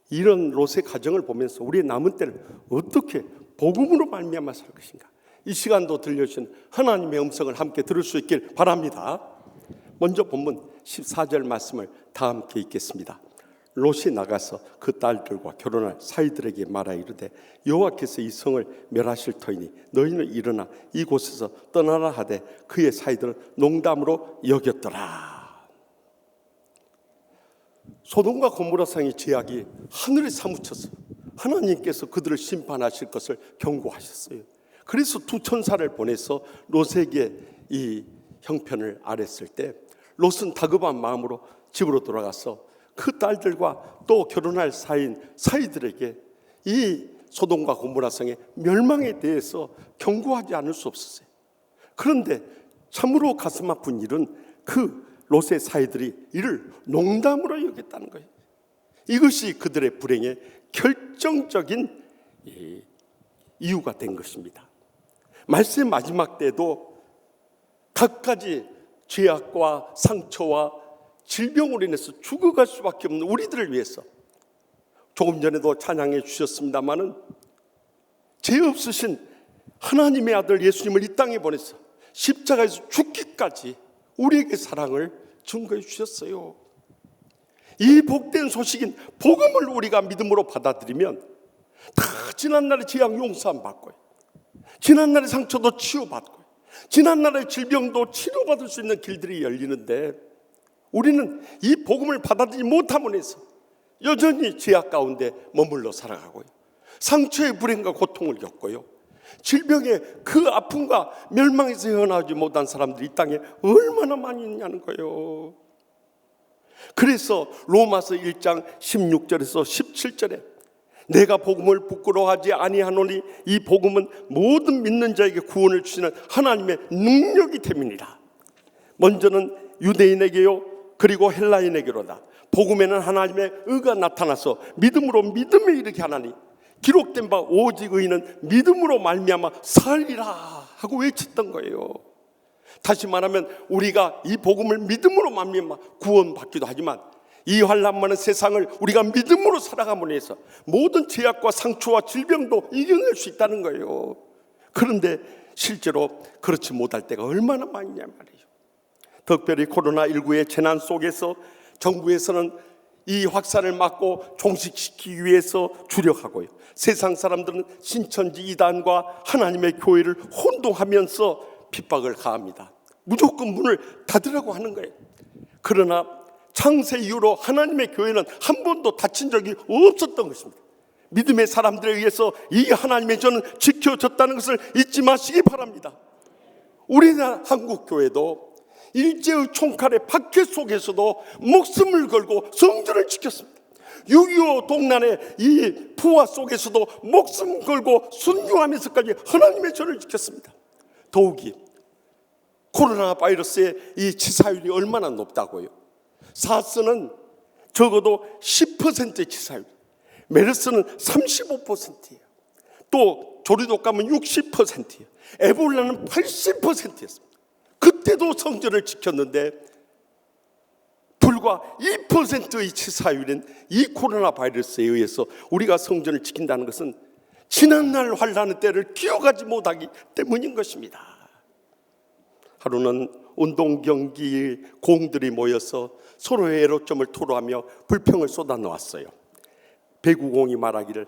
이런 롯의 가정을 보면서 우리의 남은 때를 어떻게 복음으로 말미암아 살 것인가, 이 시간도 들려주신 하나님의 음성을 함께 들을 수 있길 바랍니다. 먼저 본문 14절 말씀을 다 함께 읽겠습니다. 롯이 나가서 그 딸들과 결혼할 사이들에게 말하 이르되 여호와께서 이 성을 멸하실 터이니 너희는 일어나 이곳에서 떠나라 하되 그의 사이들은 농담으로 여겼더라. 소돔과 고모라 성의 죄악이 하늘에 사무쳐서 하나님께서 그들을 심판하실 것을 경고하셨어요. 그래서 두 천사를 보내서 롯에게 이 형편을 아랬을 때 롯은 다급한 마음으로 집으로 돌아가서 그 딸들과 또 결혼할 사이들에게 이 소돔과 고모라 성의 멸망에 대해서 경고하지 않을 수 없었어요. 그런데 참으로 가슴 아픈 일은 그 롯의 사이들이 이를 농담으로 여겼다는 거예요. 이것이 그들의 불행의 결정적인 이유가 된 것입니다. 말세의 마지막 때도 각가지 죄악과 상처와 질병으로 인해서 죽어갈 수밖에 없는 우리들을 위해서, 조금 전에도 찬양해 주셨습니다마는 죄 없으신 하나님의 아들 예수님을 이 땅에 보내서 십자가에서 죽기까지 우리에게 사랑을 증거해 주셨어요. 이 복된 소식인 복음을 우리가 믿음으로 받아들이면 다 지난날의 죄악 용서함 받고요, 지난날의 상처도 치유받고, 지난날의 질병도 치료받을 수 있는 길들이 열리는데, 우리는 이 복음을 받아들이지 못함으로 해서 여전히 죄악 가운데 머물러 살아가고요, 상처의 불행과 고통을 겪고요, 질병의 그 아픔과 멸망에서 헤어나오지 못한 사람들이 이 땅에 얼마나 많이 있냐는 거예요. 그래서 로마서 1장 16절에서 17절에 내가 복음을 부끄러워하지 아니하노니 이 복음은 모든 믿는 자에게 구원을 주시는 하나님의 능력이 됨이니라. 먼저는 유대인에게요 그리고 헬라인에게로다. 복음에는 하나님의 의가 나타나서 믿음으로 믿음에 이르게 하나니 기록된 바 오직 의인은 믿음으로 말미암아 살리라 하고 외쳤던 거예요. 다시 말하면 우리가 이 복음을 믿음으로 말미암아 구원받기도 하지만 이 환난 많은 세상을 우리가 믿음으로 살아감으로 해서 모든 죄악과 상처와 질병도 이겨낼 수 있다는 거예요. 그런데 실제로 그렇지 못할 때가 얼마나 많냐 말이에요. 특별히 코로나19의 재난 속에서 정부에서는 이 확산을 막고 종식시키기 위해서 주력하고요, 세상 사람들은 신천지 이단과 하나님의 교회를 혼동하면서 핍박을 가합니다. 무조건 문을 닫으라고 하는 거예요. 그러나 창세 이후로 하나님의 교회는 한 번도 닫힌 적이 없었던 것입니다. 믿음의 사람들에 의해서 이 하나님의 전은 지켜졌다는 것을 잊지 마시기 바랍니다. 우리나라 한국교회도 일제의 총칼의 박해 속에서도 목숨을 걸고 성전을 지켰습니다. 6.25 동란의 이 부하 속에서도 목숨 걸고 순교하면서까지 하나님의 전을 지켰습니다. 더욱이 코로나 바이러스의 이 치사율이 얼마나 높다고요. 사스는 적어도 10%의 치사율, 메르스는 35%예요. 또 조류독감은 60%예요. 에볼라는 80%였습니다. 그때도 성전을 지켰는데 불과 2%의 치사율인 이 코로나 바이러스에 의해서 우리가 성전을 지킨다는 것은 지난날 환난의 때를 기억하지 못하기 때문인 것입니다. 하루는 운동 경기 공들이 모여서 서로의 애로점을 토로하며 불평을 쏟아놓았어요. 배구공이 말하기를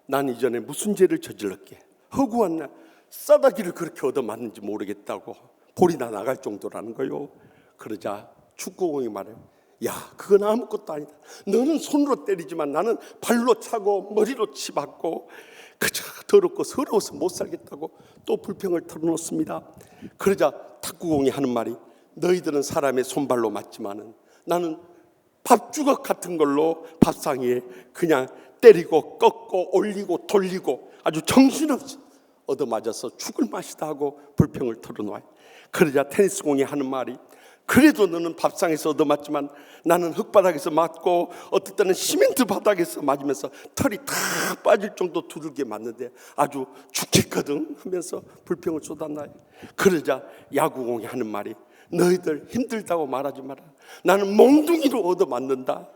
난 이전에 무슨 죄를 저질렀기에 허구한 날 싸다기를 그렇게 얻어맞는지 모르겠다고 볼이 다 나갈 정도라는 거요. 그러자 축구공이 말해요. 야, 그건 아무것도 아니다. 너는 손으로 때리지만 나는 발로 차고 머리로 치받고 그저 더럽고 서러워서 못 살겠다고 또 불평을 털어놓습니다. 그러자 탁구공이 하는 말이, 너희들은 사람의 손발로 맞지만은 나는 밥주걱 같은 걸로 밥상 위에 그냥 때리고 꺾고 올리고 돌리고 아주 정신없이 얻어맞아서 죽을 맛이다 하고 불평을 털어놓아요. 그러자 테니스공이 하는 말이, 그래도 너는 밥상에서 얻어맞지만 나는 흙바닥에서 맞고 어떨 때는 시멘트 바닥에서 맞으면서 털이 다 빠질 정도 두들겨 맞는데 아주 죽겠거든 하면서 불평을 쏟아놔요. 그러자 야구공이 하는 말이, 너희들 힘들다고 말하지 마라. 나는 몽둥이로 얻어맞는다.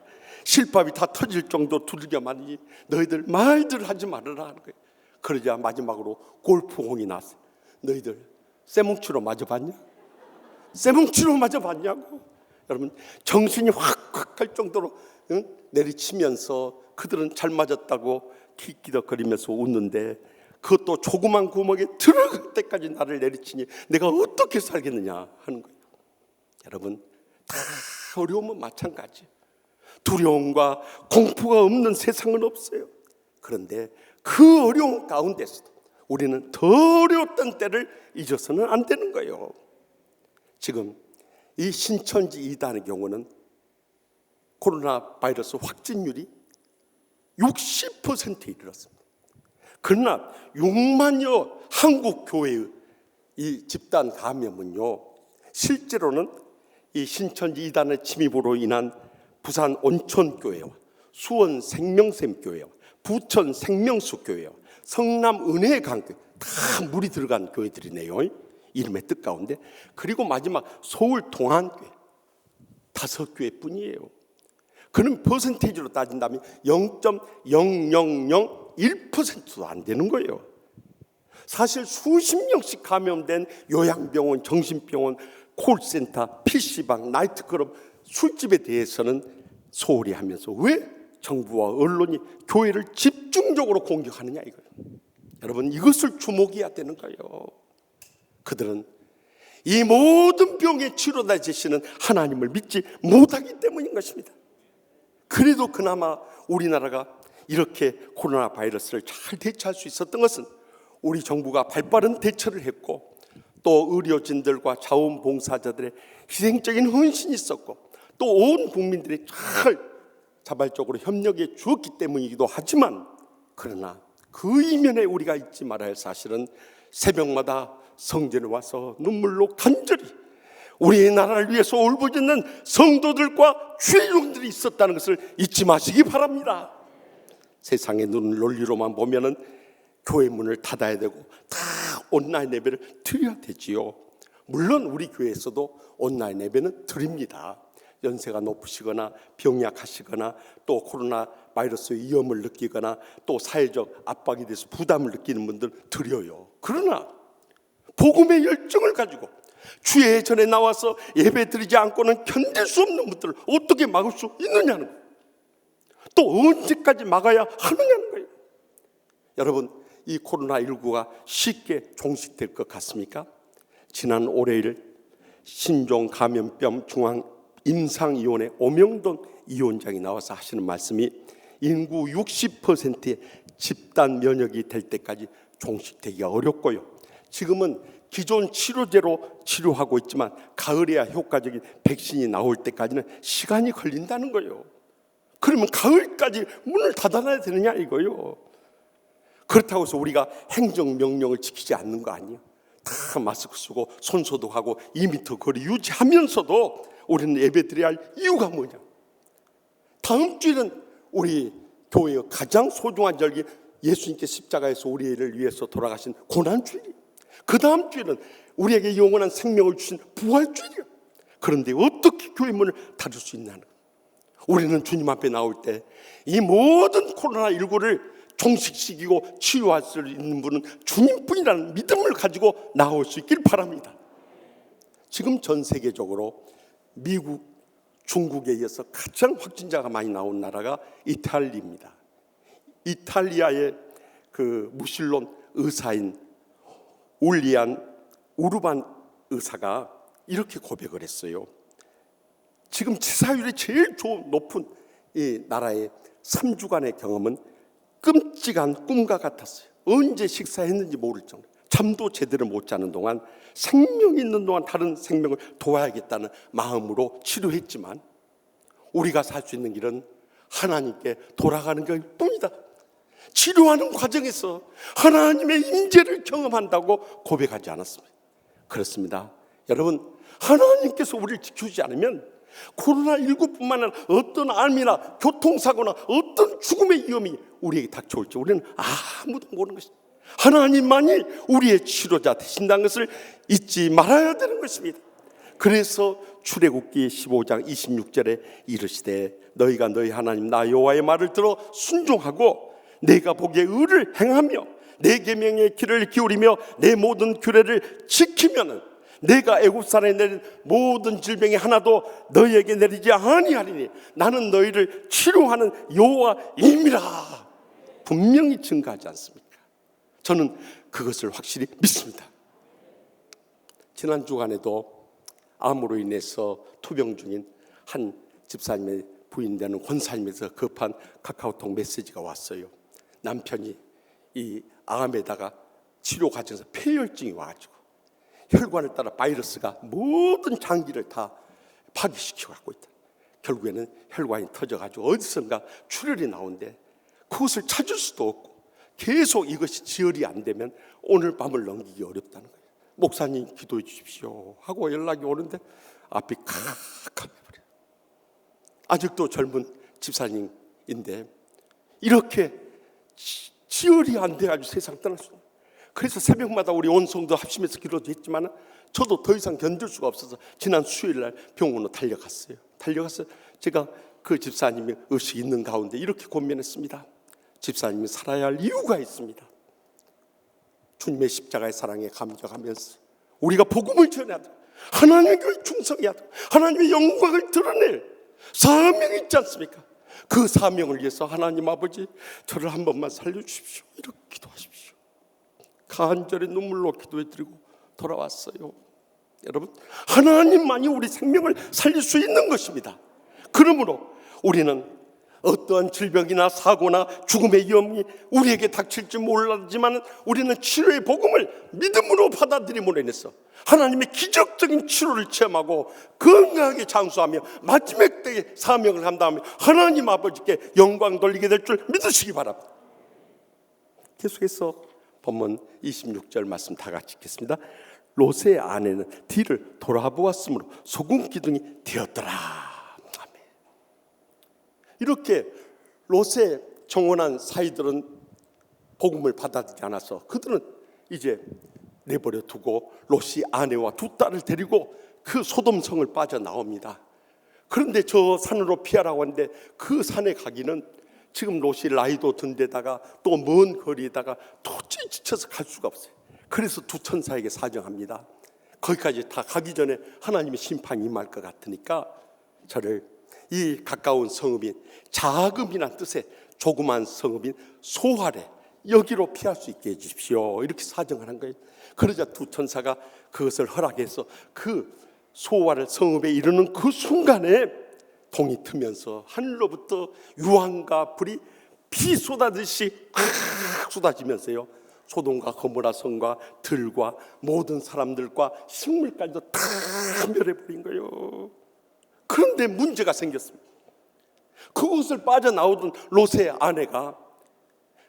실밥이 다 터질 정도 두들겨 맞으니 너희들 말들 하지 말아라 하는 거예요. 그러자 마지막으로 골프공이 나왔어요. 너희들 쇠뭉치로 맞아봤냐? 쇠뭉치로 맞아봤냐고. 여러분, 정신이 확 갈 정도로 내리치면서 그들은 잘 맞았다고 킥기덕거리면서 웃는데, 그것도 조그만 구멍에 들어갈 때까지 나를 내리치니 내가 어떻게 살겠느냐 하는 거예요. 여러분, 다 어려움은 마찬가지. 두려움과 공포가 없는 세상은 없어요. 그런데 그 어려움 가운데서도 우리는 더 어려웠던 때를 잊어서는 안 되는 거예요. 지금 이 신천지 이단의 경우는 코로나 바이러스 확진율이 60%에 이르렀습니다. 그러나 6만여 한국 교회의 이 집단 감염은요, 실제로는 이 신천지 이단의 침입으로 인한 부산 온천교회와 수원 생명샘교회와 부천 생명수교회와 성남 은혜강교회, 다 물이 들어간 교회들이네요. 이름의 뜻 가운데. 그리고 마지막 서울 동안교회 5교회뿐이에요. 그는 퍼센테이지로 따진다면 0.0001%도 안 되는 거예요. 사실 수십 명씩 감염된 요양병원, 정신병원, 콜센터, PC방, 나이트클럽, 술집에 대해서는 소홀히 하면서 왜 정부와 언론이 교회를 집중적으로 공격하느냐 이거예요. 여러분, 이것을 주목해야 되는 거예요. 그들은 이 모든 병의 치료다 되시는 하나님을 믿지 못하기 때문인 것입니다. 그래도 그나마 우리나라가 이렇게 코로나 바이러스를 잘 대처할 수 있었던 것은 우리 정부가 발빠른 대처를 했고, 또 의료진들과 자원봉사자들의 희생적인 헌신이 있었고, 또 온 국민들이 잘 자발적으로 협력해 주었기 때문이기도 하지만, 그러나 그 이면에 우리가 잊지 말아야 할 사실은 새벽마다 성전에 와서 눈물로 간절히 우리의 나라를 위해서 울부짖는 성도들과 주의종들이 있었다는 것을 잊지 마시기 바랍니다. 세상의 눈을 논리로만 보면은 교회 문을 닫아야 되고 다 온라인 예배를 드려야 되지요. 물론 우리 교회에서도 온라인 예배는 드립니다. 연세가 높으시거나 병약하시거나 또 코로나 바이러스 위험을 느끼거나 또 사회적 압박에 대해서 부담을 느끼는 분들 드려요. 그러나 복음의 열정을 가지고 주의 전에 나와서 예배 드리지 않고는 견딜 수 없는 분들을 어떻게 막을 수 있느냐는 거예요. 또 언제까지 막아야 하느냐는 거예요. 여러분, 이 코로나19가 쉽게 종식될 것 같습니까? 지난 월요일 신종감염병 중앙임상위원회 오명돈 위원장이 나와서 하시는 말씀이 인구 60%의 집단 면역이 될 때까지 종식되기가 어렵고요. 지금은 기존 치료제로 치료하고 있지만 가을에야 효과적인 백신이 나올 때까지는 시간이 걸린다는 거예요. 그러면 가을까지 문을 닫아놔야 되느냐 이거요. 그렇다고 해서 우리가 행정명령을 지키지 않는 거 아니에요. 다 마스크 쓰고 손소독하고 2m 거리 유지하면서도 우리는 예배드려야 할 이유가 뭐냐. 다음 주에는 우리 교회의 가장 소중한 절기, 예수님께 십자가에서 우리를 위해서 돌아가신 고난주일이에요. 그 다음 주에는 우리에게 영원한 생명을 주신 부활주일이에요. 그런데 어떻게 교회 문을 닫을 수 있냐는 거예요. 우리는 주님 앞에 나올 때 이 모든 코로나19를 종식시키고 치유할 수 있는 분은 주님뿐이라는 믿음을 가지고 나올 수 있길 바랍니다. 지금 전 세계적으로 미국, 중국에 이어서 가장 확진자가 많이 나온 나라가 이탈리아입니다. 이탈리아의 그 무신론 의사인 울리안 우르반 의사가 이렇게 고백을 했어요. 지금 치사율이 제일 높은 이 나라의 3주간의 경험은 끔찍한 꿈과 같았어요. 언제 식사했는지 모를 정도. 잠도 제대로 못 자는 동안, 생명이 있는 동안 다른 생명을 도와야겠다는 마음으로 치료했지만, 우리가 살 수 있는 길은 하나님께 돌아가는 것 뿐이다. 치료하는 과정에서 하나님의 임재를 경험한다고 고백하지 않았습니다. 그렇습니다. 여러분, 하나님께서 우리를 지켜주지 않으면 코로나19뿐만 아니라 어떤 암이나 교통사고나 어떤 죽음의 위험이 우리에게 닥쳐올지 우리는 아무도 모르는 것입니다. 하나님만이 우리의 치료자 되신다는 것을 잊지 말아야 되는 것입니다. 그래서 출애굽기 15장 26절에 이르시되 너희가 너희 하나님 나 여호와의 말을 들어 순종하고 내가 보기에 의를 행하며 내 계명의 귀를 기울이며 내 모든 규례를 지키면은 내가 애굽 산에 내린 모든 질병이 하나도 너희에게 내리지 아니하리니 나는 너희를 치료하는 여호와임이라 분명히 증거하지 않습니까? 저는 그것을 확실히 믿습니다. 지난 주간에도 암으로 인해서 투병 중인 한 집사님의 부인되는 권사님에서 급한 카카오톡 메시지가 왔어요. 남편이 이 암에다가 치료 과정에서 폐혈증이 와가지고 혈관을 따라 바이러스가 모든 장기를 다 파괴시키고 갖고 있다. 결국에는 혈관이 터져가지고 어디선가 출혈이 나오는데 그것을 찾을 수도 없고 계속 이것이 지혈이 안 되면 오늘 밤을 넘기기 어렵다는 거예요. 목사님 기도해 주십시오 하고 연락이 오는데 앞이 캄캄해버려요. 아직도 젊은 집사님인데 이렇게 지혈이 안 돼가지고 세상 떠날 수 없어요. 그래서 새벽마다 우리 온 성도 합심해서 기도도 했지만 저도 더 이상 견딜 수가 없어서 지난 수요일날 병원으로 달려갔어요. 제가 그 집사님의 의식이 있는 가운데 이렇게 고민했습니다. 집사님이 살아야 할 이유가 있습니다. 주님의 십자가의 사랑에 감격하면서 우리가 복음을 전해야 돼. 하나님께 충성해야 돼. 하나님의 영광을 드러낼 사명이 있지 않습니까? 그 사명을 위해서 하나님 아버지 저를 한 번만 살려주십시오 이렇게 기도하십시오. 간절히 눈물로 기도해드리고 돌아왔어요. 여러분, 하나님만이 우리 생명을 살릴 수 있는 것입니다. 그러므로 우리는 어떠한 질병이나 사고나 죽음의 위험이 우리에게 닥칠지 몰랐지만 우리는 치료의 복음을 믿음으로 받아들임으로 인해서 하나님의 기적적인 치료를 체험하고 건강하게 장수하며 마지막 때에 사명을 감당하며 하나님 아버지께 영광 돌리게 될 줄 믿으시기 바랍니다. 계속해서 본문 26절 말씀 다 같이 읽겠습니다. 롯의 아내는 뒤를 돌아보았으므로 소금 기둥이 되었더라. 아멘. 이렇게 롯의 정원한 사이들은 복음을 받아들이지 않아서 그들은 이제 내버려 두고 롯이 아내와 두 딸을 데리고 그 소돔성을 빠져나옵니다. 그런데 저 산으로 피하라고 하는데 그 산에 가기는 지금 롯이 나이도 든 데다가 또 먼 거리에다가 도저히 지쳐서 갈 수가 없어요. 그래서 두 천사에게 사정합니다. 거기까지 다 가기 전에 하나님의 심판이 임할 것 같으니까 저를 이 가까운 성읍인 자금이란 뜻의 조그만 성읍인 소활에 여기로 피할 수 있게 해주십시오 이렇게 사정하는 거예요. 그러자 두 천사가 그것을 허락해서 그 소활을 성읍에 이르는 그 순간에 동이 트면서 하늘로부터 유황과 불이 비 쏟아듯이 쏟아지면서요 소돔과 고모라 성과 들과 모든 사람들과 식물까지도 다 멸해버린 거예요. 그런데 문제가 생겼습니다. 그곳을 빠져나오던 롯의 아내가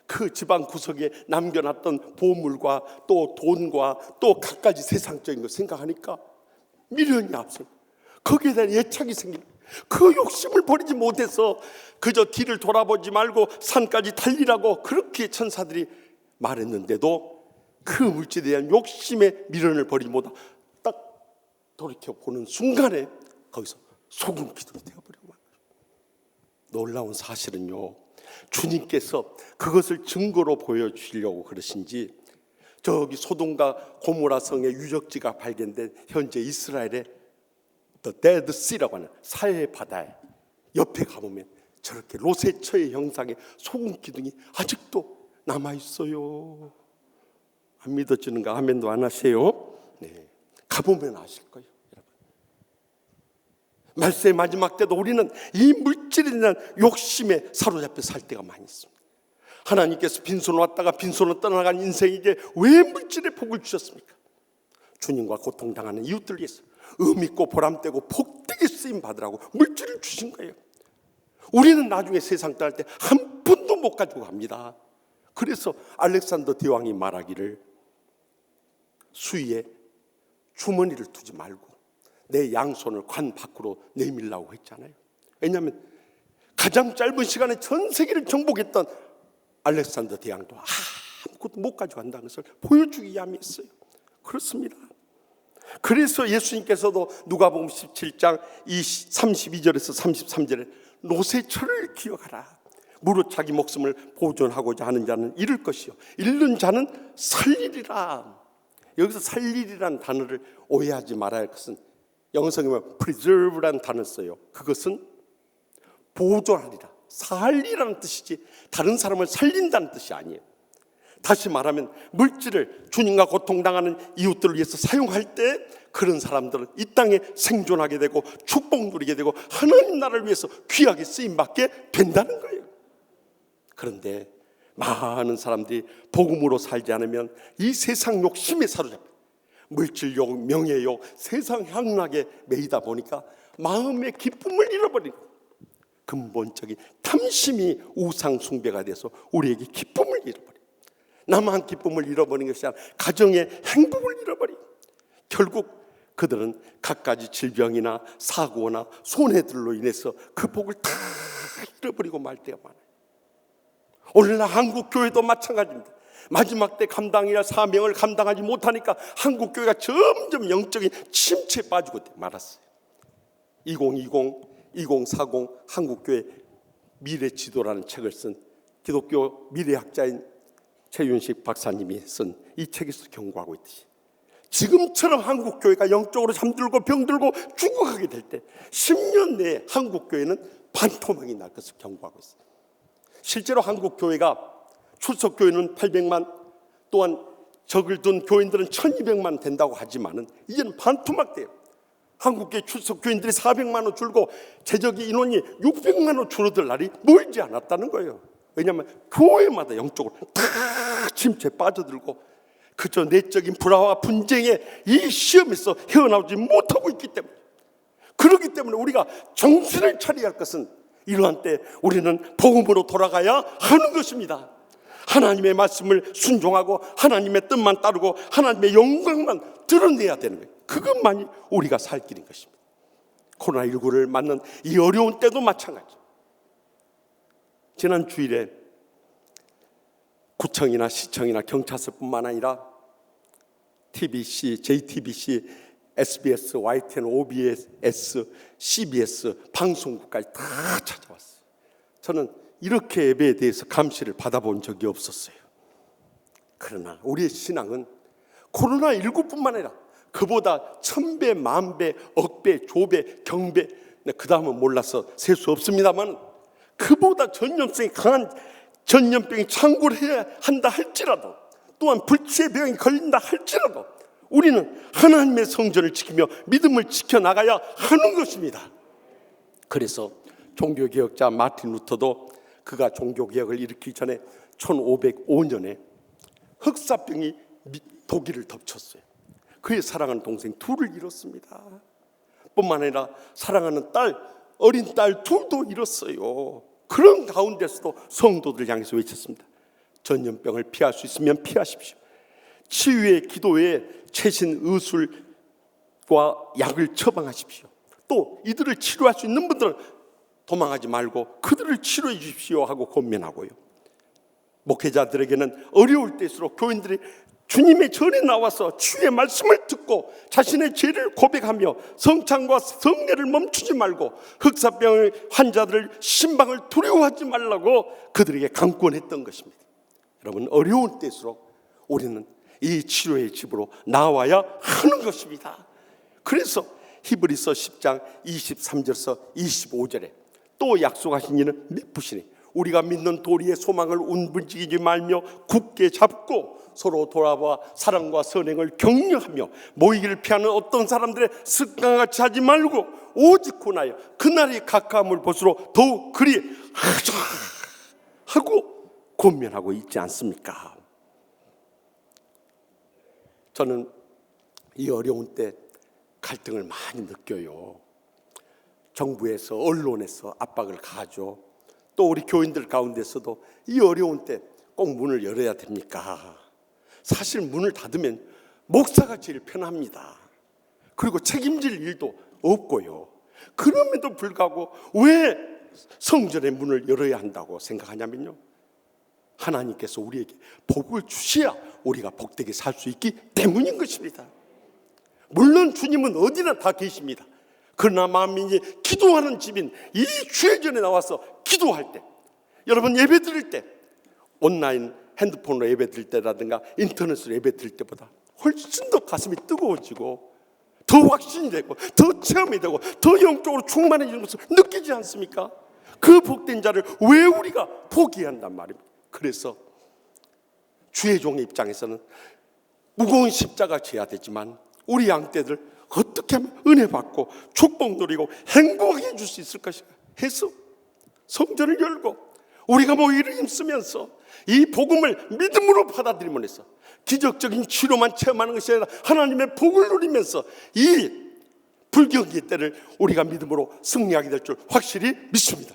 그 집안 구석에 남겨놨던 보물과 또 돈과 또 갖가지 세상적인 걸 생각하니까 미련이 앞서 거기에 대한 애착이 생깁니다. 그 욕심을 버리지 못해서 그저 뒤를 돌아보지 말고 산까지 달리라고 그렇게 천사들이 말했는데도 그 물질에 대한 욕심의 미련을 버리지 못하고 딱 돌이켜보는 순간에 거기서 소금 기둥이 되어버리고 말 거예요. 놀라운 사실은요 주님께서 그것을 증거로 보여주시려고 그러신지 저기 소돔과 고모라 성의 유적지가 발견된 현재 이스라엘의 The Dead Sea라고 하는 사해 바다에 옆에 가보면 저렇게 롯의 처의 형상의 소금 기둥이 아직도 남아있어요. 안 믿어지는가? 아멘도 안 하세요? 네. 가보면 아실 거예요, 여러분. 말세의 마지막 때도 우리는 이 물질에 대한 욕심에 사로잡혀 살 때가 많이 있습니다. 하나님께서 빈손으로 왔다가 빈손으로 떠나간 인생에게 왜 물질의 복을 주셨습니까? 주님과 고통당하는 이웃들 위해서 의미있고 보람되고 복되게 쓰임 받으라고 물질을 주신 거예요. 우리는 나중에 세상 떠날 때 한 푼도 못 가지고 갑니다. 그래서 알렉산더 대왕이 말하기를 수위에 주머니를 두지 말고 내 양손을 관 밖으로 내밀라고 했잖아요. 왜냐하면 가장 짧은 시간에 전 세계를 정복했던 알렉산더 대왕도 아무것도 못 가져간다는 것을 보여주기 위함이었어요. 그렇습니다. 그래서 예수님께서도 누가복음 17장 32절에서 33절에 노새철을 기억하라. 무릇 자기 목숨을 보존하고자 하는 자는 잃을 것이요 잃는 자는 살리리라. 여기서 살리리라는 단어를 오해하지 말아야 할 것은 영어성에 보면 preserve라는 단어를 써요. 그것은 보존하리라, 살리라는 뜻이지 다른 사람을 살린다는 뜻이 아니에요. 다시 말하면 물질을 주님과 고통당하는 이웃들을 위해서 사용할 때 그런 사람들은 이 땅에 생존하게 되고 축복 누리게 되고 하나님 나라를 위해서 귀하게 쓰임받게 된다는 거예요. 그런데 많은 사람들이 복음으로 살지 않으면 이 세상 욕심에 사로잡혀 물질욕, 명예욕, 세상 향락에 매이다 보니까 마음의 기쁨을 잃어버리고 근본적인 탐심이 우상 숭배가 돼서 우리에게 기쁨을 잃어버리고 나만 기쁨을 잃어버리는 것이 아니라 가정의 행복을 잃어버리고 결국 그들은 갖가지 질병이나 사고나 손해들로 인해서 그 복을 다 잃어버리고 말 때가 많아요. 오늘날 한국교회도 마찬가지입니다. 마지막 때 감당해야 할 사명을 감당하지 못하니까 한국교회가 점점 영적인 침체에 빠지고 말았어요. 2040 한국교회 미래지도라는 책을 쓴 기독교 미래학자인 최윤식 박사님이 쓴 이 책에서 경고하고 있듯이 지금처럼 한국교회가 영적으로 잠들고 병들고 죽어가게 될 때 10년 내에 한국교회는 반토막이 날 것을 경고하고 있어요. 실제로 한국교회가 출석교회는 800만 또한 적을 둔 교인들은 1200만 된다고 하지만은 이제는 반토막돼요. 한국교회 출석교인들이 400만으로 줄고 재적의 인원이 600만으로 줄어들 날이 멀지 않았다는 거예요. 왜냐하면 교회마다 영적으로 다 침체에 빠져들고 그저 내적인 불화와 분쟁에 이 시험에서 헤어나오지 못하고 있기 때문에 그렇기 때문에 우리가 정신을 차려야 할 것은 이러한 때 우리는 복음으로 돌아가야 하는 것입니다. 하나님의 말씀을 순종하고 하나님의 뜻만 따르고 하나님의 영광만 드러내야 되는 거예요. 그것만이 우리가 살 길인 것입니다. 코로나19를 맞는 이 어려운 때도 마찬가지. 지난 주일에 구청이나 시청이나 경찰서뿐만 아니라 TBC, JTBC, SBS, YTN, OBS, CBS 방송국까지 다 찾아왔어요. 저는 이렇게 예배에 대해서 감시를 받아본 적이 없었어요. 그러나 우리의 신앙은 코로나19뿐만 아니라 그보다 1000배, 만배, 억배, 조배, 경배 그 다음은 몰라서 셀 수 없습니다만 그보다 전염성이 강한 전염병이 창궐 해야 한다 할지라도 또한 불치의 병이 걸린다 할지라도 우리는 하나님의 성전을 지키며 믿음을 지켜나가야 하는 것입니다. 그래서 종교개혁자 마틴 루터도 그가 종교개혁을 일으키기 전에 1505년에 흑사병이 독일을 덮쳤어요. 그의 사랑하는 동생 둘을 잃었습니다. 뿐만 아니라 사랑하는 딸, 어린 딸 둘도 잃었어요. 그런 가운데서도 성도들 향해서 외쳤습니다. 전염병을 피할 수 있으면 피하십시오. 치유의 기도에 최신 의술과 약을 처방하십시오. 또 이들을 치료할 수 있는 분들은 도망하지 말고 그들을 치료해 주십시오 하고 권면하고요. 목회자들에게는 어려울 때일수록 교인들이 주님의 전에 나와서 주의 말씀을 듣고 자신의 죄를 고백하며 성찬과 성례를 멈추지 말고 흑사병 환자들을 신방을 두려워하지 말라고 그들에게 강권했던 것입니다. 여러분, 어려울 때일수록 우리는 이 치료의 집으로 나와야 하는 것입니다. 그래서 히브리서 10장 23절에서 25절에 또 약속하신 이는 미쁘시니 우리가 믿는 도리의 소망을 움직이지 말며 굳게 잡고 서로 돌아봐 사랑과 선행을 격려하며 모이기를 피하는 어떤 사람들의 습관같이 하지 말고 오직 군하여 그날이 가까움을 볼수록 더욱 그리 하자 하고 권면하고 있지 않습니까? 저는 이 어려운 때 갈등을 많이 느껴요. 정부에서 언론에서 압박을 가하죠. 또 우리 교인들 가운데서도 이 어려운 때 꼭 문을 열어야 됩니까? 사실 문을 닫으면 목사가 제일 편합니다. 그리고 책임질 일도 없고요. 그럼에도 불구하고 왜 성전의 문을 열어야 한다고 생각하냐면요, 하나님께서 우리에게 복을 주셔야 우리가 복되게 살 수 있기 때문인 것입니다. 물론 주님은 어디나 다 계십니다. 그러나 만민이 기도하는 집인 이 주의 전에 나와서 기도할 때, 여러분 예배 드릴 때, 온라인 핸드폰으로 예배 드릴 때라든가 인터넷으로 예배 드릴 때보다 훨씬 더 가슴이 뜨거워지고 더 확신이 되고 더 체험이 되고 더 영적으로 충만해지는 것을 느끼지 않습니까? 그 복된 자를 왜 우리가 포기해야 한단 말입니다. 그래서 주의 종의 입장에서는 무거운 십자가 져야 되지만 우리 양떼들 어떻게 하면 은혜 받고 축복 누리고 행복하게 해줄 수 있을 것인가 해서 성전을 열고 우리가 모이를 힘쓰면서 이 복음을 믿음으로 받아들임으로 해서 기적적인 치료만 체험하는 것이 아니라 하나님의 복을 누리면서 이 불경기의 때를 우리가 믿음으로 승리하게 될 줄 확실히 믿습니다.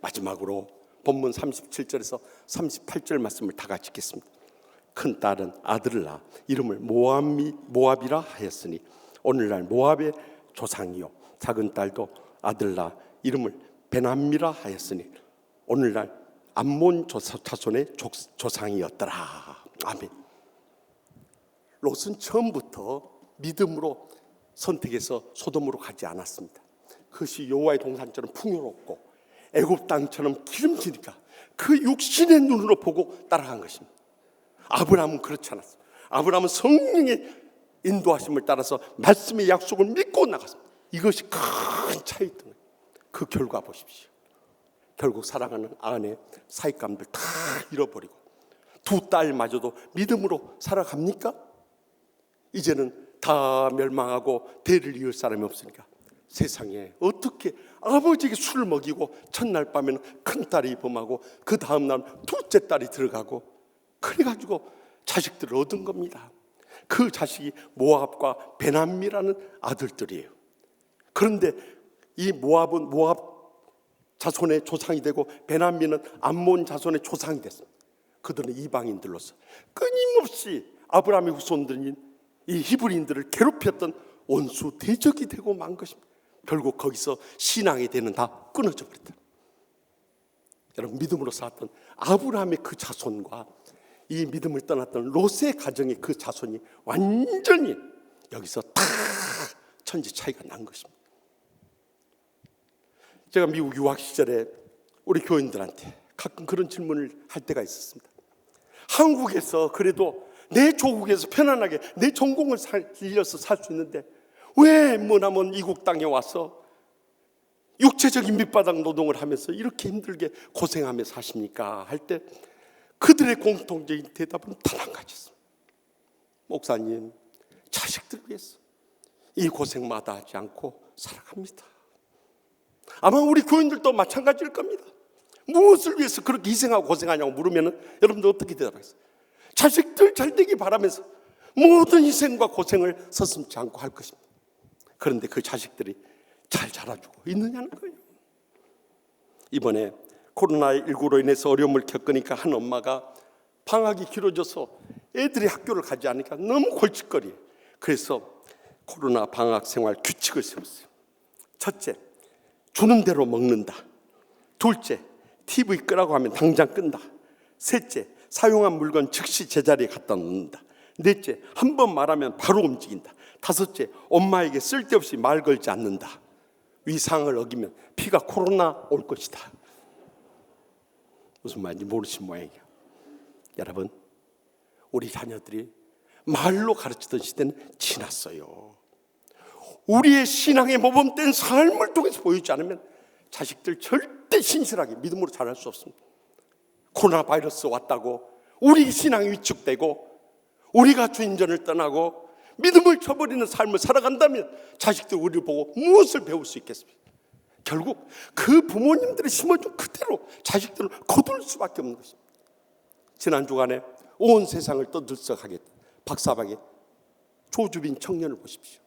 마지막으로 본문 37절에서 38절 말씀을 다 같이 읽겠습니다. 큰 딸은 아들을 낳아 이름을 모압이라 하였으니 오늘날 모압의 조상이요, 작은 딸도 아들 낳아 이름을 베남미라 하였으니 오늘날 암몬 자손의 조상이었더라. 아멘. 롯은 처음부터 믿음으로 선택해서 소돔으로 가지 않았습니다. 그것이 여호와의 동산처럼 풍요롭고 애굽 땅처럼 기름지니까 그 육신의 눈으로 보고 따라간 것입니다. 아브라함은 그렇지 않았습니다. 아브라함은 성령의 인도하심을 따라서 말씀의 약속을 믿고 나갔습니다. 이것이 큰 차이였던 거예요. 그 결과 보십시오. 결국 사랑하는 아내 사익감들 다 잃어버리고 두 딸마저도 믿음으로 살아갑니까? 이제는 다 멸망하고 대를 이을 사람이 없으니까 세상에 어떻게 아버지에게 술을 먹이고 첫날 밤에는 큰딸이 범하고 그 다음날 둘째 딸이 들어가고 그래가지고 자식들을 얻은 겁니다. 그 자식이 모압과 베남미라는 아들들이에요. 그런데 이 모압은 모압 자손의 조상이 되고 베남미는 암몬 자손의 조상이 됐습니다. 그들은 이방인들로서 끊임없이 아브라함의 후손들인 이 히브리인들을 괴롭혔던 원수 대적이 되고 만 것입니다. 결국 거기서 신앙의 대는 다 끊어져 버렸다. 여러분, 믿음으로 살았던 아브라함의 그 자손과 이 믿음을 떠났던 롯의 가정의 그 자손이 완전히 여기서 다 천지 차이가 난 것입니다. 제가 미국 유학 시절에 우리 교인들한테 가끔 그런 질문을 할 때가 있었습니다. 한국에서 그래도 내 조국에서 편안하게 내 전공을 살려서 살 수 있는데 왜 머나먼 이국 땅에 와서 육체적인 밑바닥 노동을 하면서 이렇게 힘들게 고생하며 사십니까? 할 때 그들의 공통적인 대답은 단 한 가지였습니다. 목사님, 자식들 위해서 이 고생마다 하지 않고 살아갑니다. 아마 우리 교인들도 마찬가지일 겁니다. 무엇을 위해서 그렇게 희생하고 고생하냐고 물으면 여러분들 어떻게 대답하겠어요? 자식들 잘 되기 바라면서 모든 희생과 고생을 서슴지 않고 할 것입니다. 그런데 그 자식들이 잘 자라주고 있느냐는 거예요. 이번에 코로나19로 인해서 어려움을 겪으니까 한 엄마가 방학이 길어져서 애들이 학교를 가지 않으니까 너무 골칫거리에요. 그래서 코로나 방학 생활 규칙을 세웠어요. 첫째, 주는 대로 먹는다. 둘째, TV 끄라고 하면 당장 끈다. 셋째, 사용한 물건 즉시 제자리에 갖다 놓는다. 넷째, 한 번 말하면 바로 움직인다. 다섯째, 엄마에게 쓸데없이 말 걸지 않는다. 위 사항을 어기면 피가 코로나 올 것이다. 무슨 말인지 모르신 모양이에요. 여러분, 우리 자녀들이 말로 가르치던 시대는 지났어요. 우리의 신앙의 모범된 삶을 통해서 보이지 않으면 자식들 절대 신실하게 믿음으로 자랄 수 없습니다. 코로나 바이러스 왔다고 우리 신앙이 위축되고 우리가 주인전을 떠나고 믿음을 저버리는 삶을 살아간다면 자식들 우리를 보고 무엇을 배울 수 있겠습니까? 결국 그 부모님들이 심어준 그대로 자식들을 거둘 수밖에 없는 것입니다. 지난 주간에 온 세상을 떠들썩하게 박사학위 조주빈 청년을 보십시오.